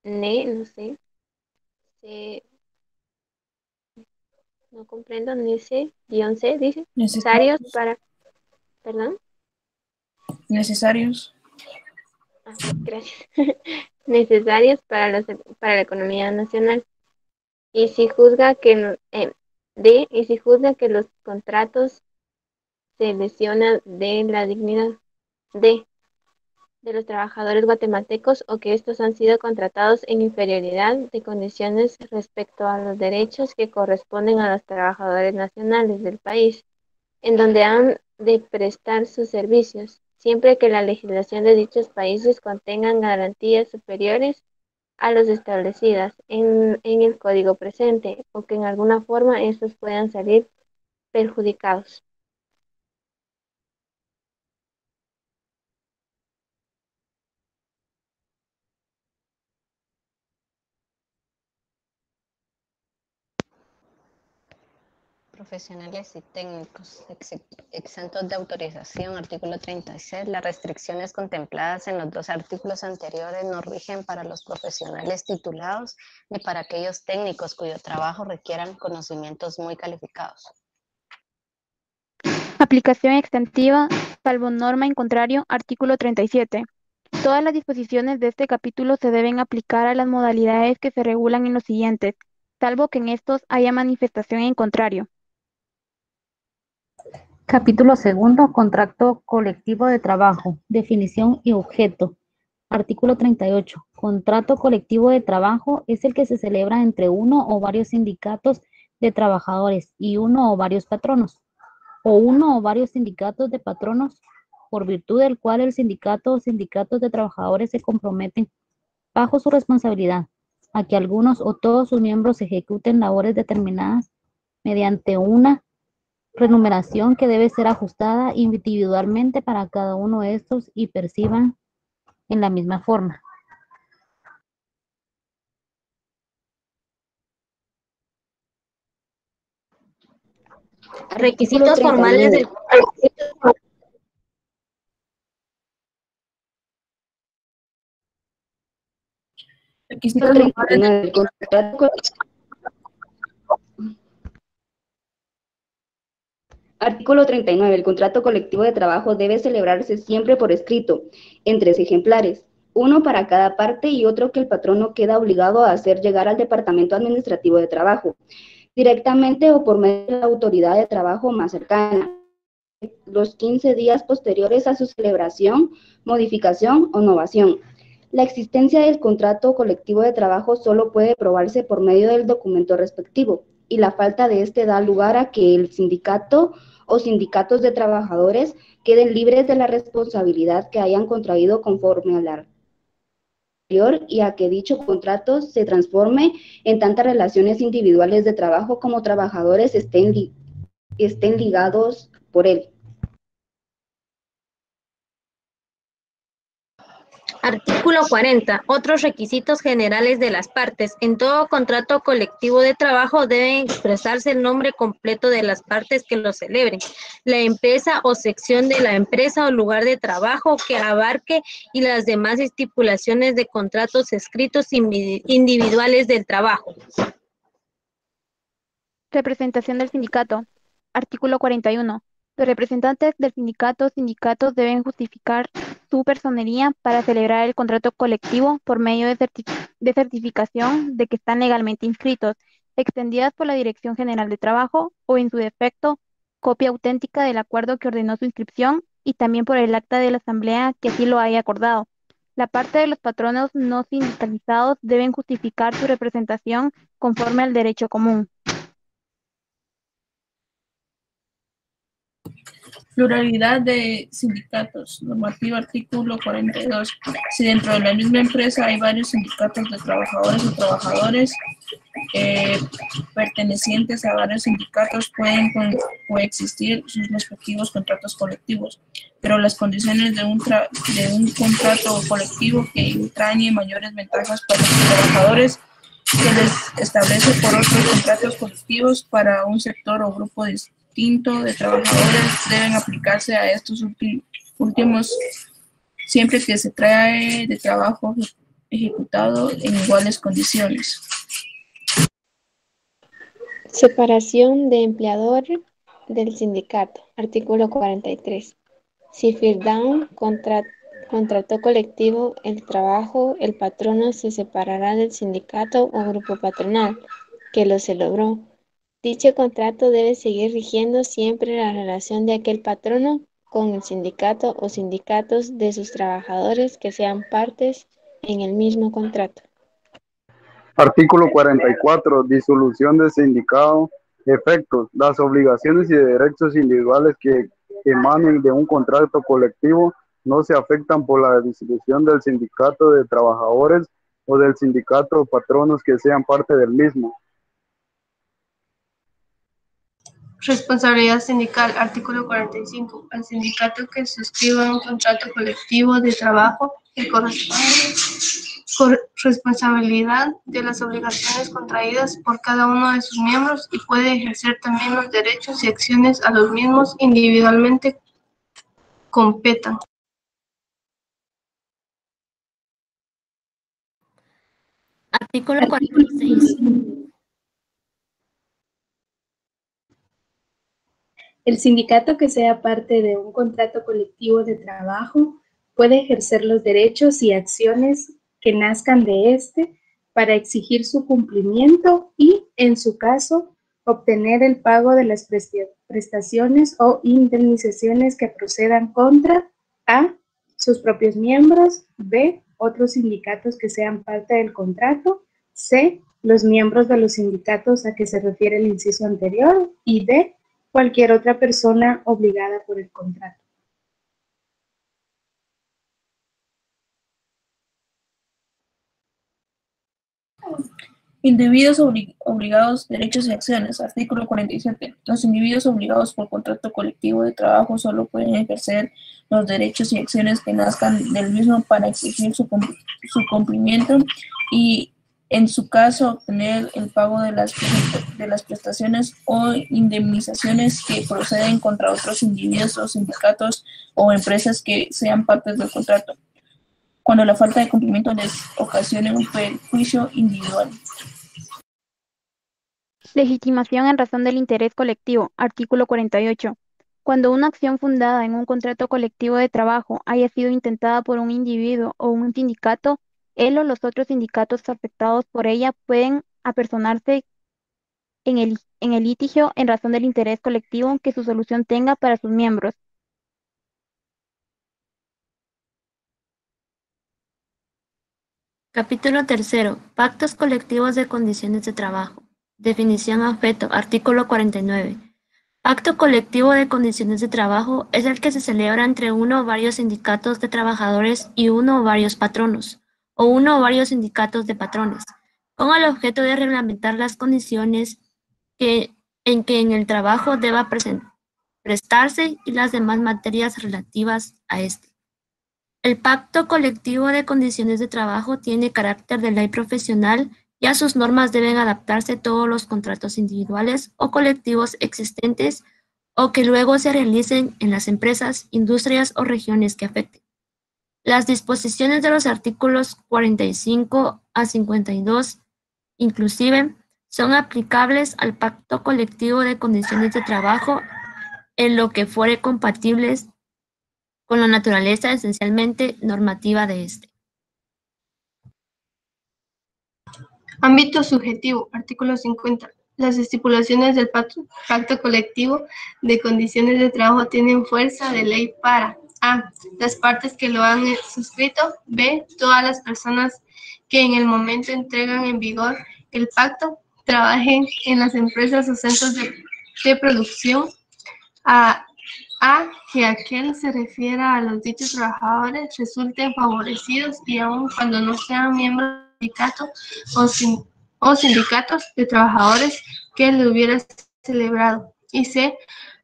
C, no comprendo, C, dice, necesarios para, perdón. Necesarios. Gracias. Necesarios para la economía nacional. Y si juzga que y si juzga que los contratos se lesionan de la dignidad de los trabajadores guatemaltecos o que estos han sido contratados en inferioridad de condiciones respecto a los derechos que corresponden a los trabajadores nacionales del país, en donde han de prestar sus servicios, siempre que la legislación de dichos países contengan garantías superiores a las establecidas en el código presente o que en alguna forma estos puedan salir perjudicados. Profesionales y técnicos exentos de autorización. Artículo 36. Las restricciones contempladas en los dos artículos anteriores no rigen para los profesionales titulados ni para aquellos técnicos cuyo trabajo requieran conocimientos muy calificados. Aplicación extensiva, salvo norma en contrario, artículo 37. Todas las disposiciones de este capítulo se deben aplicar a las modalidades que se regulan en los siguientes, salvo que en estos haya manifestación en contrario. Capítulo segundo, contrato colectivo de trabajo, definición y objeto. Artículo 38. Contrato colectivo de trabajo es el que se celebra entre uno o varios sindicatos de trabajadores y uno o varios patronos, o uno o varios sindicatos de patronos, por virtud del cual el sindicato o sindicatos de trabajadores se comprometen, bajo su responsabilidad, a que algunos o todos sus miembros ejecuten labores determinadas mediante una remuneración que debe ser ajustada individualmente para cada uno de estos y perciban en la misma forma. Requisitos formales del Requisitos formales del contrato. Artículo 39. El contrato colectivo de trabajo debe celebrarse siempre por escrito, en 3 ejemplares, uno para cada parte y otro que el patrono queda obligado a hacer llegar al Departamento Administrativo de Trabajo, directamente o por medio de la autoridad de trabajo más cercana, los 15 días posteriores a su celebración, modificación o novación. La existencia del contrato colectivo de trabajo solo puede probarse por medio del documento respectivo, y la falta de este da lugar a que el sindicato o sindicatos de trabajadores queden libres de la responsabilidad que hayan contraído conforme al anterior y a que dicho contrato se transforme en tantas relaciones individuales de trabajo como trabajadores estén ligados por él. Artículo 40. Otros requisitos generales de las partes. En todo contrato colectivo de trabajo deben expresarse el nombre completo de las partes que lo celebren, la empresa o sección de la empresa o lugar de trabajo que abarque y las demás estipulaciones de contratos escritos individuales del trabajo. Representación del sindicato. Artículo 41. Los representantes del sindicato o sindicatos deben justificar su personería para celebrar el contrato colectivo por medio de certificación de que están legalmente inscritos, extendidas por la Dirección General de Trabajo o, en su defecto, copia auténtica del acuerdo que ordenó su inscripción y también por el acta de la asamblea que así lo haya acordado. La parte de los patronos no sindicalizados deben justificar su representación conforme al derecho común. Pluralidad de sindicatos. Normativa artículo 42. Si dentro de la misma empresa hay varios sindicatos de trabajadores o trabajadores pertenecientes a varios sindicatos, pueden coexistir sus respectivos contratos colectivos, pero las condiciones de un contrato colectivo que entrañe mayores ventajas para los trabajadores que les establece por otros contratos colectivos para un sector o grupo distinto de trabajadores deben aplicarse a estos últimos siempre que se trae de trabajo ejecutado en iguales condiciones. Separación de empleador del sindicato. Artículo 43. Si firmaron contrato colectivo el trabajo, el patrono se separará del sindicato o grupo patronal que lo celebró. Dicho contrato debe seguir rigiendo siempre la relación de aquel patrono con el sindicato o sindicatos de sus trabajadores que sean partes en el mismo contrato. Artículo 44. Disolución del sindicato. Efectos. Las obligaciones y derechos individuales que emanen de un contrato colectivo no se afectan por la disolución del sindicato de trabajadores o del sindicato o patronos que sean parte del mismo. Responsabilidad sindical. Artículo 45. Al sindicato que suscriba un contrato colectivo de trabajo que corresponde con responsabilidad de las obligaciones contraídas por cada uno de sus miembros y puede ejercer también los derechos y acciones a los mismos individualmente competan. Artículo 46. El sindicato que sea parte de un contrato colectivo de trabajo puede ejercer los derechos y acciones que nazcan de este para exigir su cumplimiento y, en su caso, obtener el pago de las prestaciones o indemnizaciones que procedan contra A, sus propios miembros, B, otros sindicatos que sean parte del contrato, C, los miembros de los sindicatos a que se refiere el inciso anterior y D, cualquier otra persona obligada por el contrato. Individuos obligados, derechos y acciones. Artículo 47. Los individuos obligados por contrato colectivo de trabajo solo pueden ejercer los derechos y acciones que nazcan del mismo para exigir su cumplimiento y, en su caso, obtener el pago de las prestaciones o indemnizaciones que proceden contra otros individuos o sindicatos o empresas que sean partes del contrato, cuando la falta de cumplimiento les ocasione un perjuicio individual. Legitimación en razón del interés colectivo. Artículo 48. Cuando una acción fundada en un contrato colectivo de trabajo haya sido intentada por un individuo o un sindicato, él o los otros sindicatos afectados por ella pueden apersonarse en el litigio en razón del interés colectivo que su solución tenga para sus miembros. Capítulo 3. Pactos colectivos de condiciones de trabajo. Definición a objeto. Artículo 49. Pacto colectivo de condiciones de trabajo es el que se celebra entre uno o varios sindicatos de trabajadores y uno o varios patronos, o uno o varios sindicatos de patrones, con el objeto de reglamentar las condiciones en que el trabajo deba prestarse y las demás materias relativas a este. El pacto colectivo de condiciones de trabajo tiene carácter de ley profesional y a sus normas deben adaptarse todos los contratos individuales o colectivos existentes o que luego se realicen en las empresas, industrias o regiones que afecten. Las disposiciones de los artículos 45 a 52, inclusive, son aplicables al pacto colectivo de condiciones de trabajo en lo que fuere compatibles con la naturaleza esencialmente normativa de este. Ámbito subjetivo, artículo 50. Las estipulaciones del pacto colectivo de condiciones de trabajo tienen fuerza de ley para a. Las partes que lo han suscrito. B. Todas las personas que en el momento entregan en vigor el pacto trabajen en las empresas o centros de producción. A. Que aquel se refiera a los dichos trabajadores resulten favorecidos y aun cuando no sean miembros del sindicato o sindicatos de trabajadores que lo hubiera celebrado. Y C.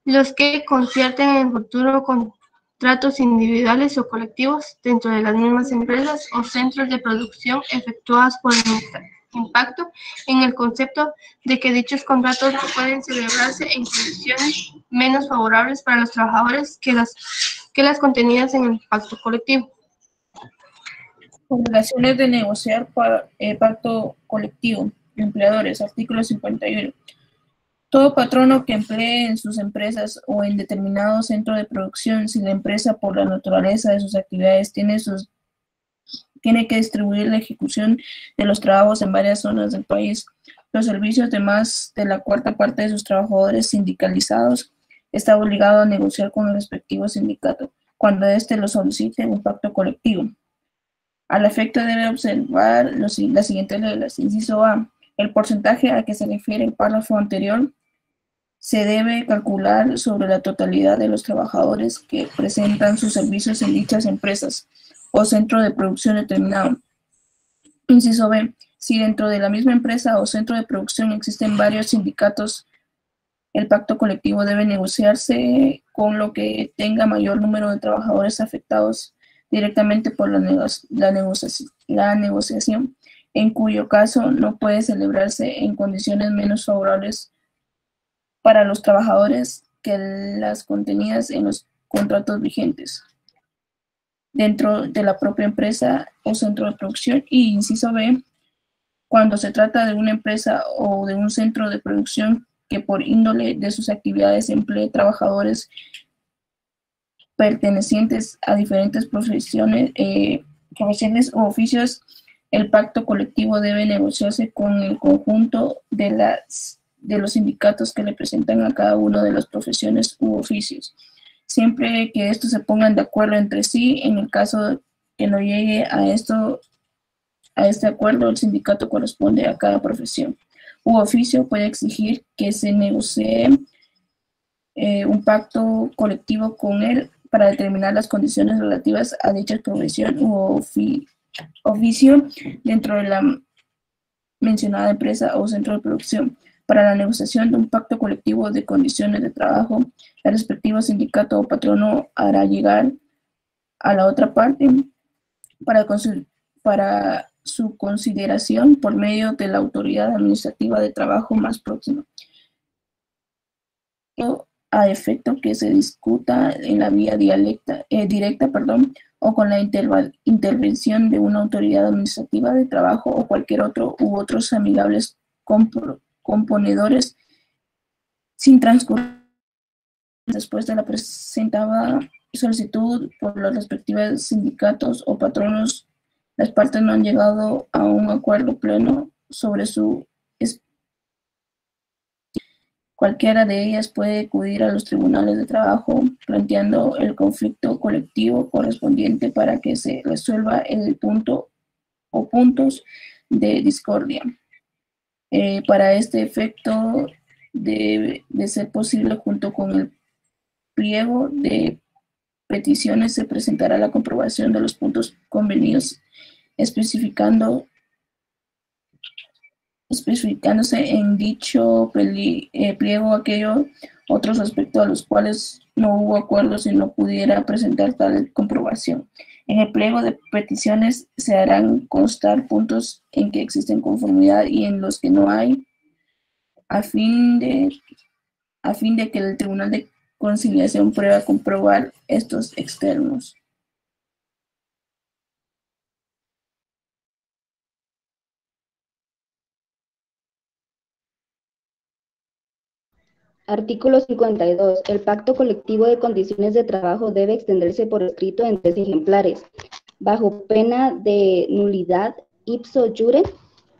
Los que concierten en el futuro contratos individuales o colectivos dentro de las mismas empresas o centros de producción efectuadas por el impacto en el concepto de que dichos contratos pueden celebrarse en condiciones menos favorables para los trabajadores que las contenidas en el pacto colectivo. Obligaciones de negociar pacto colectivo. Empleadores, artículo 51. Todo patrono que emplee en sus empresas o en determinado centro de producción, si la empresa por la naturaleza de sus actividades tiene que distribuir la ejecución de los trabajos en varias zonas del país, los servicios de más de la cuarta parte de sus trabajadores sindicalizados, está obligado a negociar con el respectivo sindicato, cuando éste lo solicite un pacto colectivo. Al efecto debe observar las siguientes reglas. Inciso A. El porcentaje a que se refiere el párrafo anterior se debe calcular sobre la totalidad de los trabajadores que presentan sus servicios en dichas empresas o centro de producción determinado. Inciso B. Si dentro de la misma empresa o centro de producción existen varios sindicatos, el pacto colectivo debe negociarse con lo que tenga mayor número de trabajadores afectados directamente por la negociación, en cuyo caso no puede celebrarse en condiciones menos favorables para los trabajadores que las contenidas en los contratos vigentes dentro de la propia empresa o centro de producción. Y inciso B, cuando se trata de una empresa o de un centro de producción que por índole de sus actividades emplee trabajadores pertenecientes a diferentes profesiones o oficios, el pacto colectivo debe negociarse con el conjunto de los sindicatos que representan a cada una de las profesiones u oficios, siempre que estos se pongan de acuerdo entre sí. En el caso que no llegue a este acuerdo, el sindicato corresponde a cada profesión u oficio puede exigir que se negocie un pacto colectivo con él para determinar las condiciones relativas a dicha profesión u oficio dentro de la mencionada empresa o centro de producción. Para la negociación de un pacto colectivo de condiciones de trabajo, el respectivo sindicato o patrono hará llegar a la otra parte para su consideración por medio de la autoridad administrativa de trabajo más próxima, a efecto que se discuta en la vía directa, o con la intervención de una autoridad administrativa de trabajo o cualquier otro u otros amigables componedores sin transcurrir después de la presentada solicitud por los respectivos sindicatos o patronos. Las partes no han llegado a un acuerdo pleno sobre su cualquiera de ellas puede acudir a los tribunales de trabajo planteando el conflicto colectivo correspondiente para que se resuelva el punto o puntos de discordia. Para este efecto debe de ser posible, junto con el pliego de peticiones, se presentará la comprobación de los puntos convenidos, especificando especificándose en dicho pliego aquellos otros respecto a los cuales no hubo acuerdo si no pudiera presentar tal comprobación. En el pliego de peticiones se harán constar puntos en que existen conformidad y en los que no hay, a fin de que el Tribunal de Conciliación prueba comprobar estos externos. Artículo 52. El pacto colectivo de condiciones de trabajo debe extenderse por escrito en 3 ejemplares. Bajo pena de nulidad ipso jure,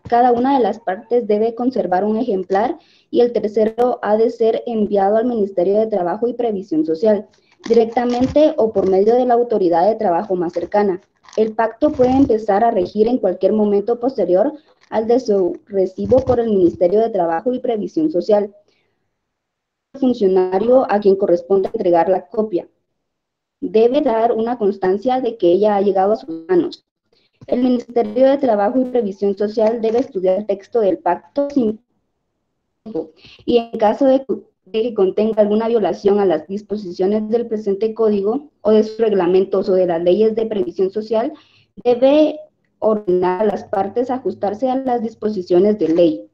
cada una de las partes debe conservar un ejemplar y el tercero ha de ser enviado al Ministerio de Trabajo y Previsión Social, directamente o por medio de la autoridad de trabajo más cercana. El pacto puede empezar a regir en cualquier momento posterior al de su recibo por el Ministerio de Trabajo y Previsión Social. Funcionario a quien corresponde entregar la copia debe dar una constancia de que ella ha llegado a sus manos. El Ministerio de Trabajo y Previsión Social debe estudiar el texto del pacto sin tiempo y en caso de que contenga alguna violación a las disposiciones del presente código o de sus reglamentos o de las leyes de previsión social, debe ordenar a las partes ajustarse a las disposiciones de ley.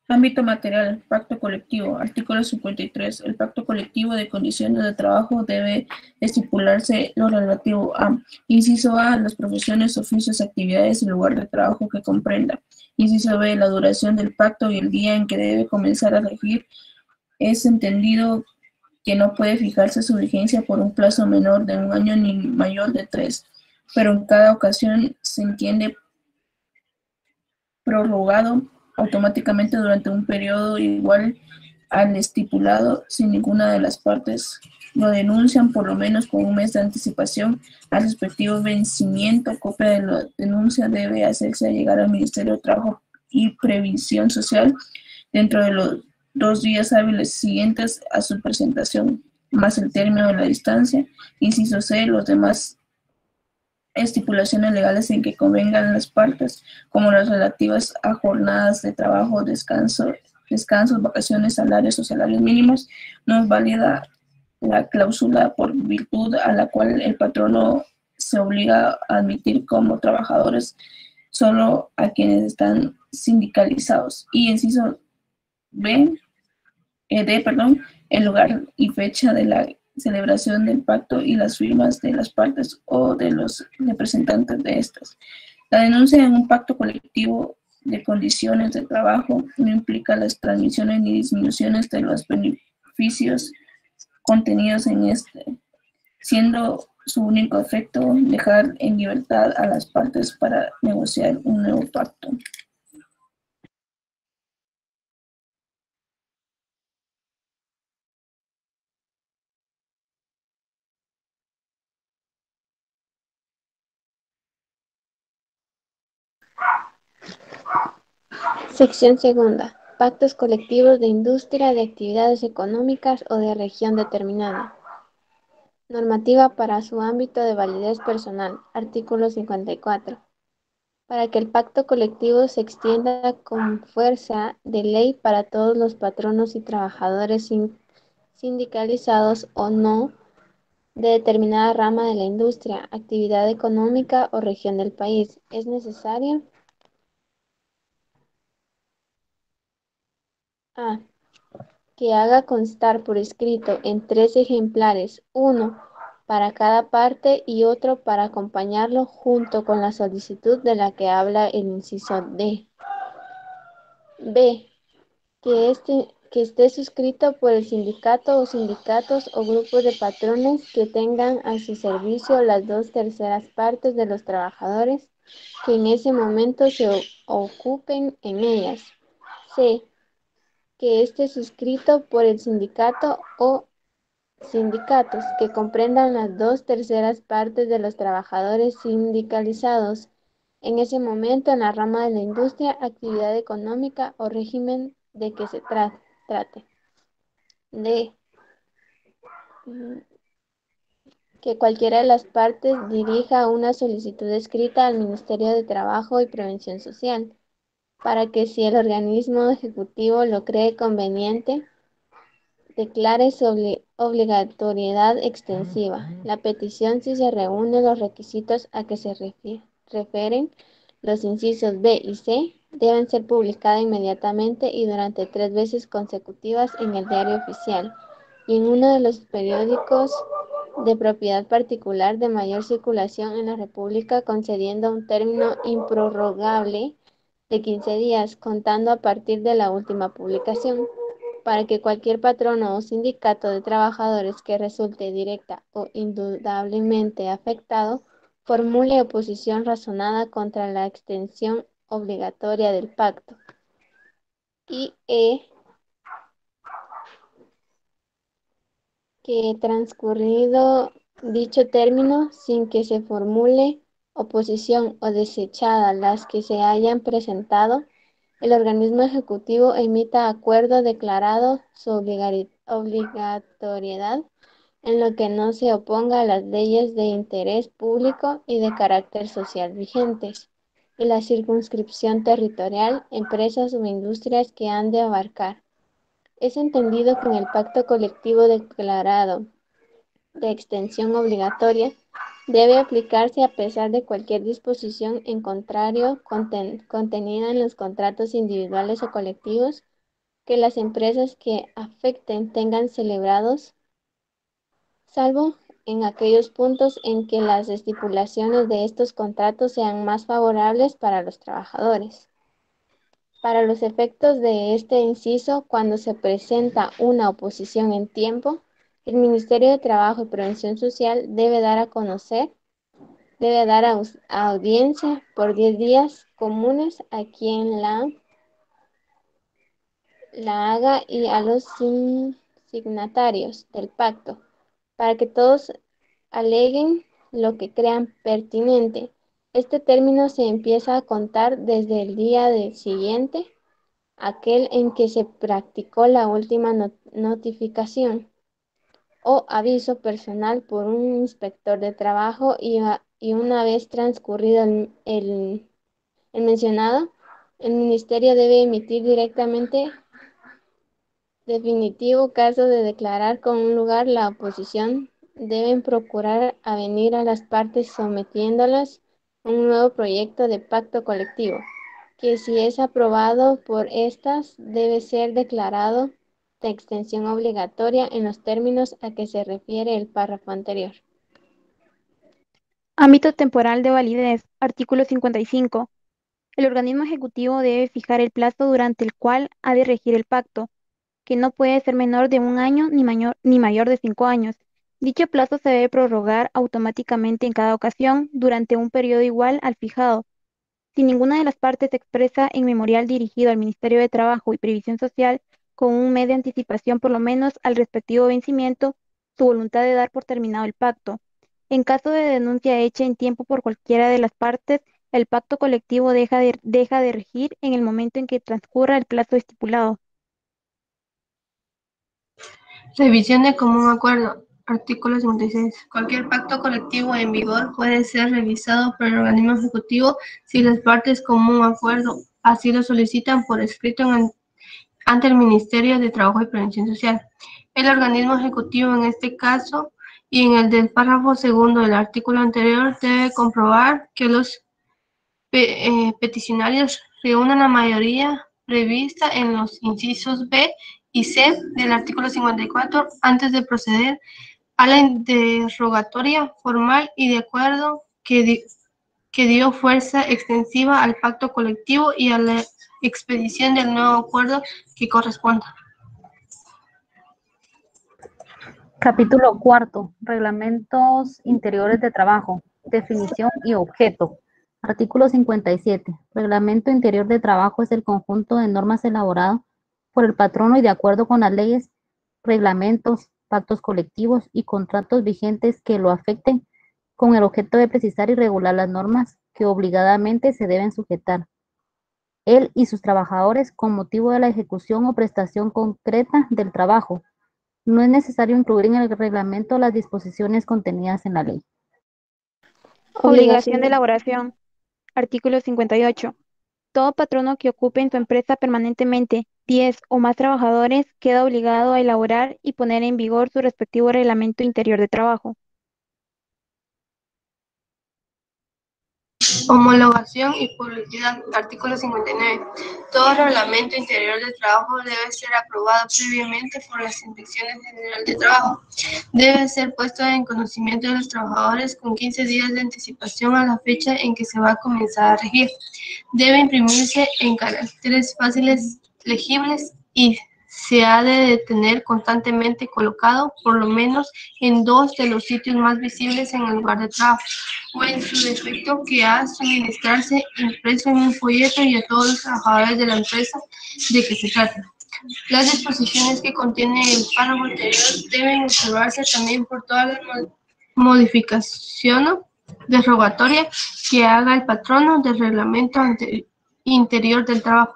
Ámbito material, pacto colectivo. Artículo 53. El pacto colectivo de condiciones de trabajo debe estipularse lo relativo a: inciso A, las profesiones, oficios, actividades y lugar de trabajo que comprenda. Inciso B, la duración del pacto y el día en que debe comenzar a regir. Es entendido que no puede fijarse su vigencia por un plazo menor de 1 año ni mayor de 3, pero en cada ocasión se entiende prorrogado automáticamente durante un periodo igual al estipulado si ninguna de las partes lo denuncian por lo menos con un mes de anticipación al respectivo vencimiento. Copia de la denuncia debe hacerse llegar al Ministerio de Trabajo y Previsión Social dentro de los 2 días hábiles siguientes a su presentación, más el término de la distancia. Inciso C, los demás estipulaciones legales en que convengan las partes, como las relativas a jornadas de trabajo, descansos, vacaciones, salarios o salarios mínimos. No es válida la cláusula por virtud a la cual el patrono se obliga a admitir como trabajadores solo a quienes están sindicalizados. Y inciso D, el lugar y fecha de la celebración del pacto y las firmas de las partes o de los representantes de estas. La denuncia en un pacto colectivo de condiciones de trabajo no implica las transmisiones ni disminuciones de los beneficios contenidos en este, siendo su único efecto dejar en libertad a las partes para negociar un nuevo pacto. Sección segunda. Pactos colectivos de industria, de actividades económicas o de región determinada. Normativa para su ámbito de validez personal. Artículo 54. Para que el pacto colectivo se extienda con fuerza de ley para todos los patronos y trabajadores sindicalizados o no de determinada rama de la industria, actividad económica o región del país, es necesario: A. Que haga constar por escrito en 3 ejemplares, uno para cada parte y otro para acompañarlo junto con la solicitud de la que habla el inciso D. B. Que esté suscrito por el sindicato o sindicatos o grupos de patrones que tengan a su servicio las 2/3 partes de los trabajadores que en ese momento se ocupen en ellas. C. Que esté suscrito por el sindicato o sindicatos que comprendan las 2/3 partes de los trabajadores sindicalizados en ese momento en la rama de la industria, actividad económica o régimen de que se trate. D. Que cualquiera de las partes dirija una solicitud escrita al Ministerio de Trabajo y Prevención Social, para que si el organismo ejecutivo lo cree conveniente, declare su obligatoriedad extensiva. La petición, si se reúnen los requisitos a que se refieren los incisos B y C, deben ser publicadas inmediatamente y durante 3 veces consecutivas en el Diario Oficial y en uno de los periódicos de propiedad particular de mayor circulación en la República, concediendo un término improrrogable de 15 días, contando a partir de la última publicación, para que cualquier patrono o sindicato de trabajadores que resulte directa o indudablemente afectado formule oposición razonada contra la extensión obligatoria del pacto. Y que transcurrido dicho término, sin que se formule oposición o desechada las que se hayan presentado, el organismo ejecutivo emita acuerdo declarado su obligatoriedad en lo que no se oponga a las leyes de interés público y de carácter social vigentes, y la circunscripción territorial, empresas o industrias que han de abarcar. Es entendido que en el pacto colectivo declarado de extensión obligatoria debe aplicarse a pesar de cualquier disposición en contrario contenida en los contratos individuales o colectivos que las empresas que afecten tengan celebrados, salvo en aquellos puntos en que las estipulaciones de estos contratos sean más favorables para los trabajadores. Para los efectos de este inciso, cuando se presenta una oposición en tiempo, el Ministerio de Trabajo y Prevención Social debe dar audiencia por 10 días comunes a quien la haga y a los signatarios del pacto, para que todos aleguen lo que crean pertinente. Este término se empieza a contar desde el día siguiente, aquel en que se practicó la última notificación o aviso personal por un inspector de trabajo y una vez transcurrido el mencionado, el Ministerio debe emitir directamente definitivo caso de declarar con un lugar la oposición. Deben procurar avenir a las partes sometiéndolas a un nuevo proyecto de pacto colectivo, que si es aprobado por estas debe ser declarado de extensión obligatoria en los términos a que se refiere el párrafo anterior. Ámbito temporal de validez. Artículo 55. El organismo ejecutivo debe fijar el plazo durante el cual ha de regir el pacto, que no puede ser menor de 1 año ni mayor de 5 años. Dicho plazo se debe prorrogar automáticamente en cada ocasión durante un periodo igual al fijado. Si ninguna de las partes expresa en memorial dirigido al Ministerio de Trabajo y Previsión Social con un mes de anticipación por lo menos al respectivo vencimiento su voluntad de dar por terminado el pacto. En caso de denuncia hecha en tiempo por cualquiera de las partes, el pacto colectivo deja de regir en el momento en que transcurra el plazo estipulado. Revisión de común acuerdo. Artículo 56. Cualquier pacto colectivo en vigor puede ser revisado por el organismo ejecutivo si las partes común acuerdo así lo solicitan por escrito ante el Ministerio de Trabajo y Prevención Social. El organismo ejecutivo en este caso y en el del párrafo segundo del artículo anterior debe comprobar que los peticionarios reúnan la mayoría prevista en los incisos B y C del artículo 54 antes de proceder a la interrogatoria formal y de acuerdo que dio fuerza extensiva al pacto colectivo y a la expedición del nuevo acuerdo que corresponda. Capítulo 4. Reglamentos interiores de trabajo. Definición y objeto. Artículo 57. Reglamento interior de trabajo es el conjunto de normas elaborado por el patrono y de acuerdo con las leyes, reglamentos, pactos colectivos y contratos vigentes que lo afecten, con el objeto de precisar y regular las normas que obligadamente se deben sujetar él y sus trabajadores con motivo de la ejecución o prestación concreta del trabajo, No es necesario incluir en el reglamento las disposiciones contenidas en la ley. Obligación de elaboración. Artículo 58. Todo patrono que ocupe en su empresa permanentemente 10 o más trabajadores queda obligado a elaborar y poner en vigor su respectivo reglamento interior de trabajo. Homologación y publicidad. Artículo 59. Todo reglamento interior de trabajo debe ser aprobado previamente por las Inspecciones Generales de Trabajo. Debe ser puesto en conocimiento de los trabajadores con 15 días de anticipación a la fecha en que se va a comenzar a regir. Debe imprimirse en caracteres fáciles, legibles y se ha de tener constantemente colocado por lo menos en 2 de los sitios más visibles en el lugar de trabajo, o en su defecto que ha suministrarse impreso en un folleto y a todos los trabajadores de la empresa de que se trata. Las disposiciones que contiene el párrafo anterior deben observarse también por todas las modificaciones derogatoria que haga el patrono del reglamento interior del trabajo.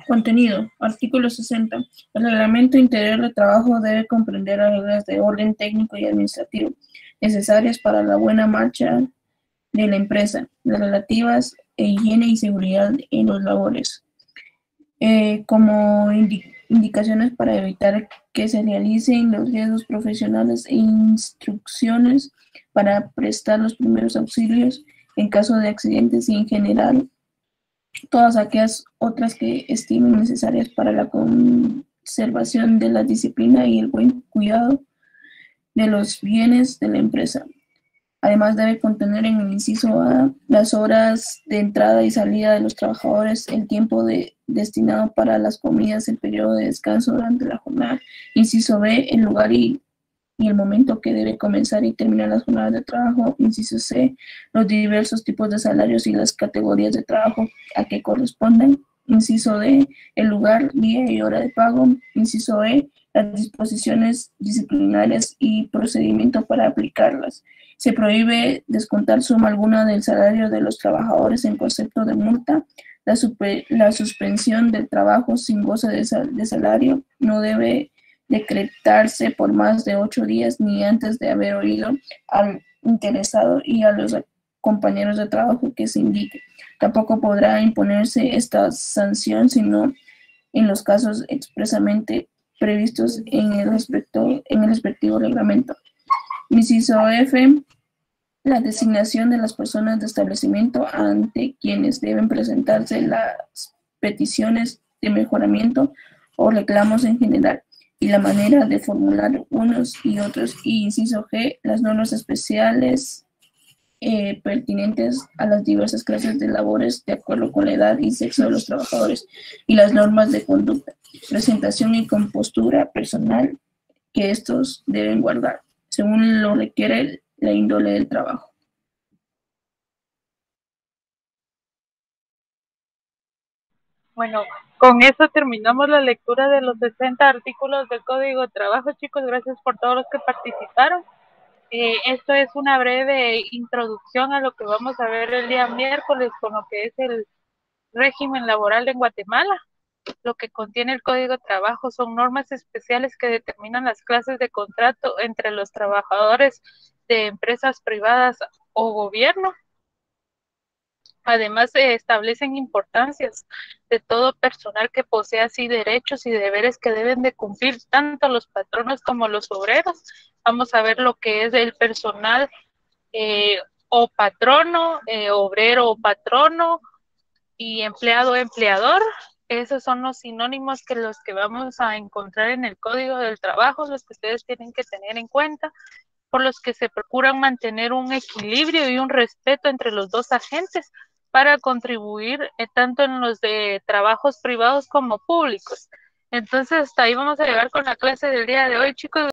Contenido. Artículo 60. El reglamento interior de trabajo debe comprender las reglas de orden técnico y administrativo necesarias para la buena marcha de la empresa, las relativas a higiene y seguridad en los labores, como indicaciones para evitar que se realicen los riesgos profesionales e instrucciones para prestar los primeros auxilios en caso de accidentes y en general todas aquellas otras que estimen necesarias para la conservación de la disciplina y el buen cuidado de los bienes de la empresa. Además, debe contener en el inciso A las horas de entrada y salida de los trabajadores, el tiempo destinado para las comidas, el periodo de descanso durante la jornada. Inciso B, el lugar y el momento que debe comenzar y terminar las jornadas de trabajo. Inciso C, los diversos tipos de salarios y las categorías de trabajo a que correspondan. Inciso D, el lugar, día y hora de pago. Inciso E, las disposiciones disciplinarias y procedimiento para aplicarlas. Se prohíbe descontar suma alguna del salario de los trabajadores en concepto de multa. La suspensión del trabajo sin goce de salario no debe decretarse por más de 8 días ni antes de haber oído al interesado y a los compañeros de trabajo que se indique. Tampoco podrá imponerse esta sanción sino en los casos expresamente previstos en el respectivo reglamento. Inciso F, la designación de las personas de establecimiento ante quienes deben presentarse las peticiones de mejoramiento o reclamos en general, y la manera de formular unos y otros. Y inciso G, las normas especiales pertinentes a las diversas clases de labores de acuerdo con la edad y sexo de los trabajadores, y las normas de conducta, presentación y compostura personal que estos deben guardar, según lo requiere la índole del trabajo. Bueno, con eso terminamos la lectura de los 60 artículos del Código de Trabajo, chicos. Gracias por todos los que participaron. Esto es una breve introducción a lo que vamos a ver el día miércoles con lo que es el régimen laboral en Guatemala. Lo que contiene el Código de Trabajo son normas especiales que determinan las clases de contrato entre los trabajadores de empresas privadas o gobierno. Además, se establecen importancias de todo personal que posee así derechos y deberes que deben de cumplir tanto los patronos como los obreros. Vamos a ver lo que es el personal o patrono, obrero o patrono y empleado o empleador. Esos son los sinónimos que los que vamos a encontrar en el Código del Trabajo, los que ustedes tienen que tener en cuenta, por los que se procuran mantener un equilibrio y un respeto entre los dos agentes para contribuir tanto en los de trabajos privados como públicos. Entonces, hasta ahí vamos a llegar con la clase del día de hoy, chicos.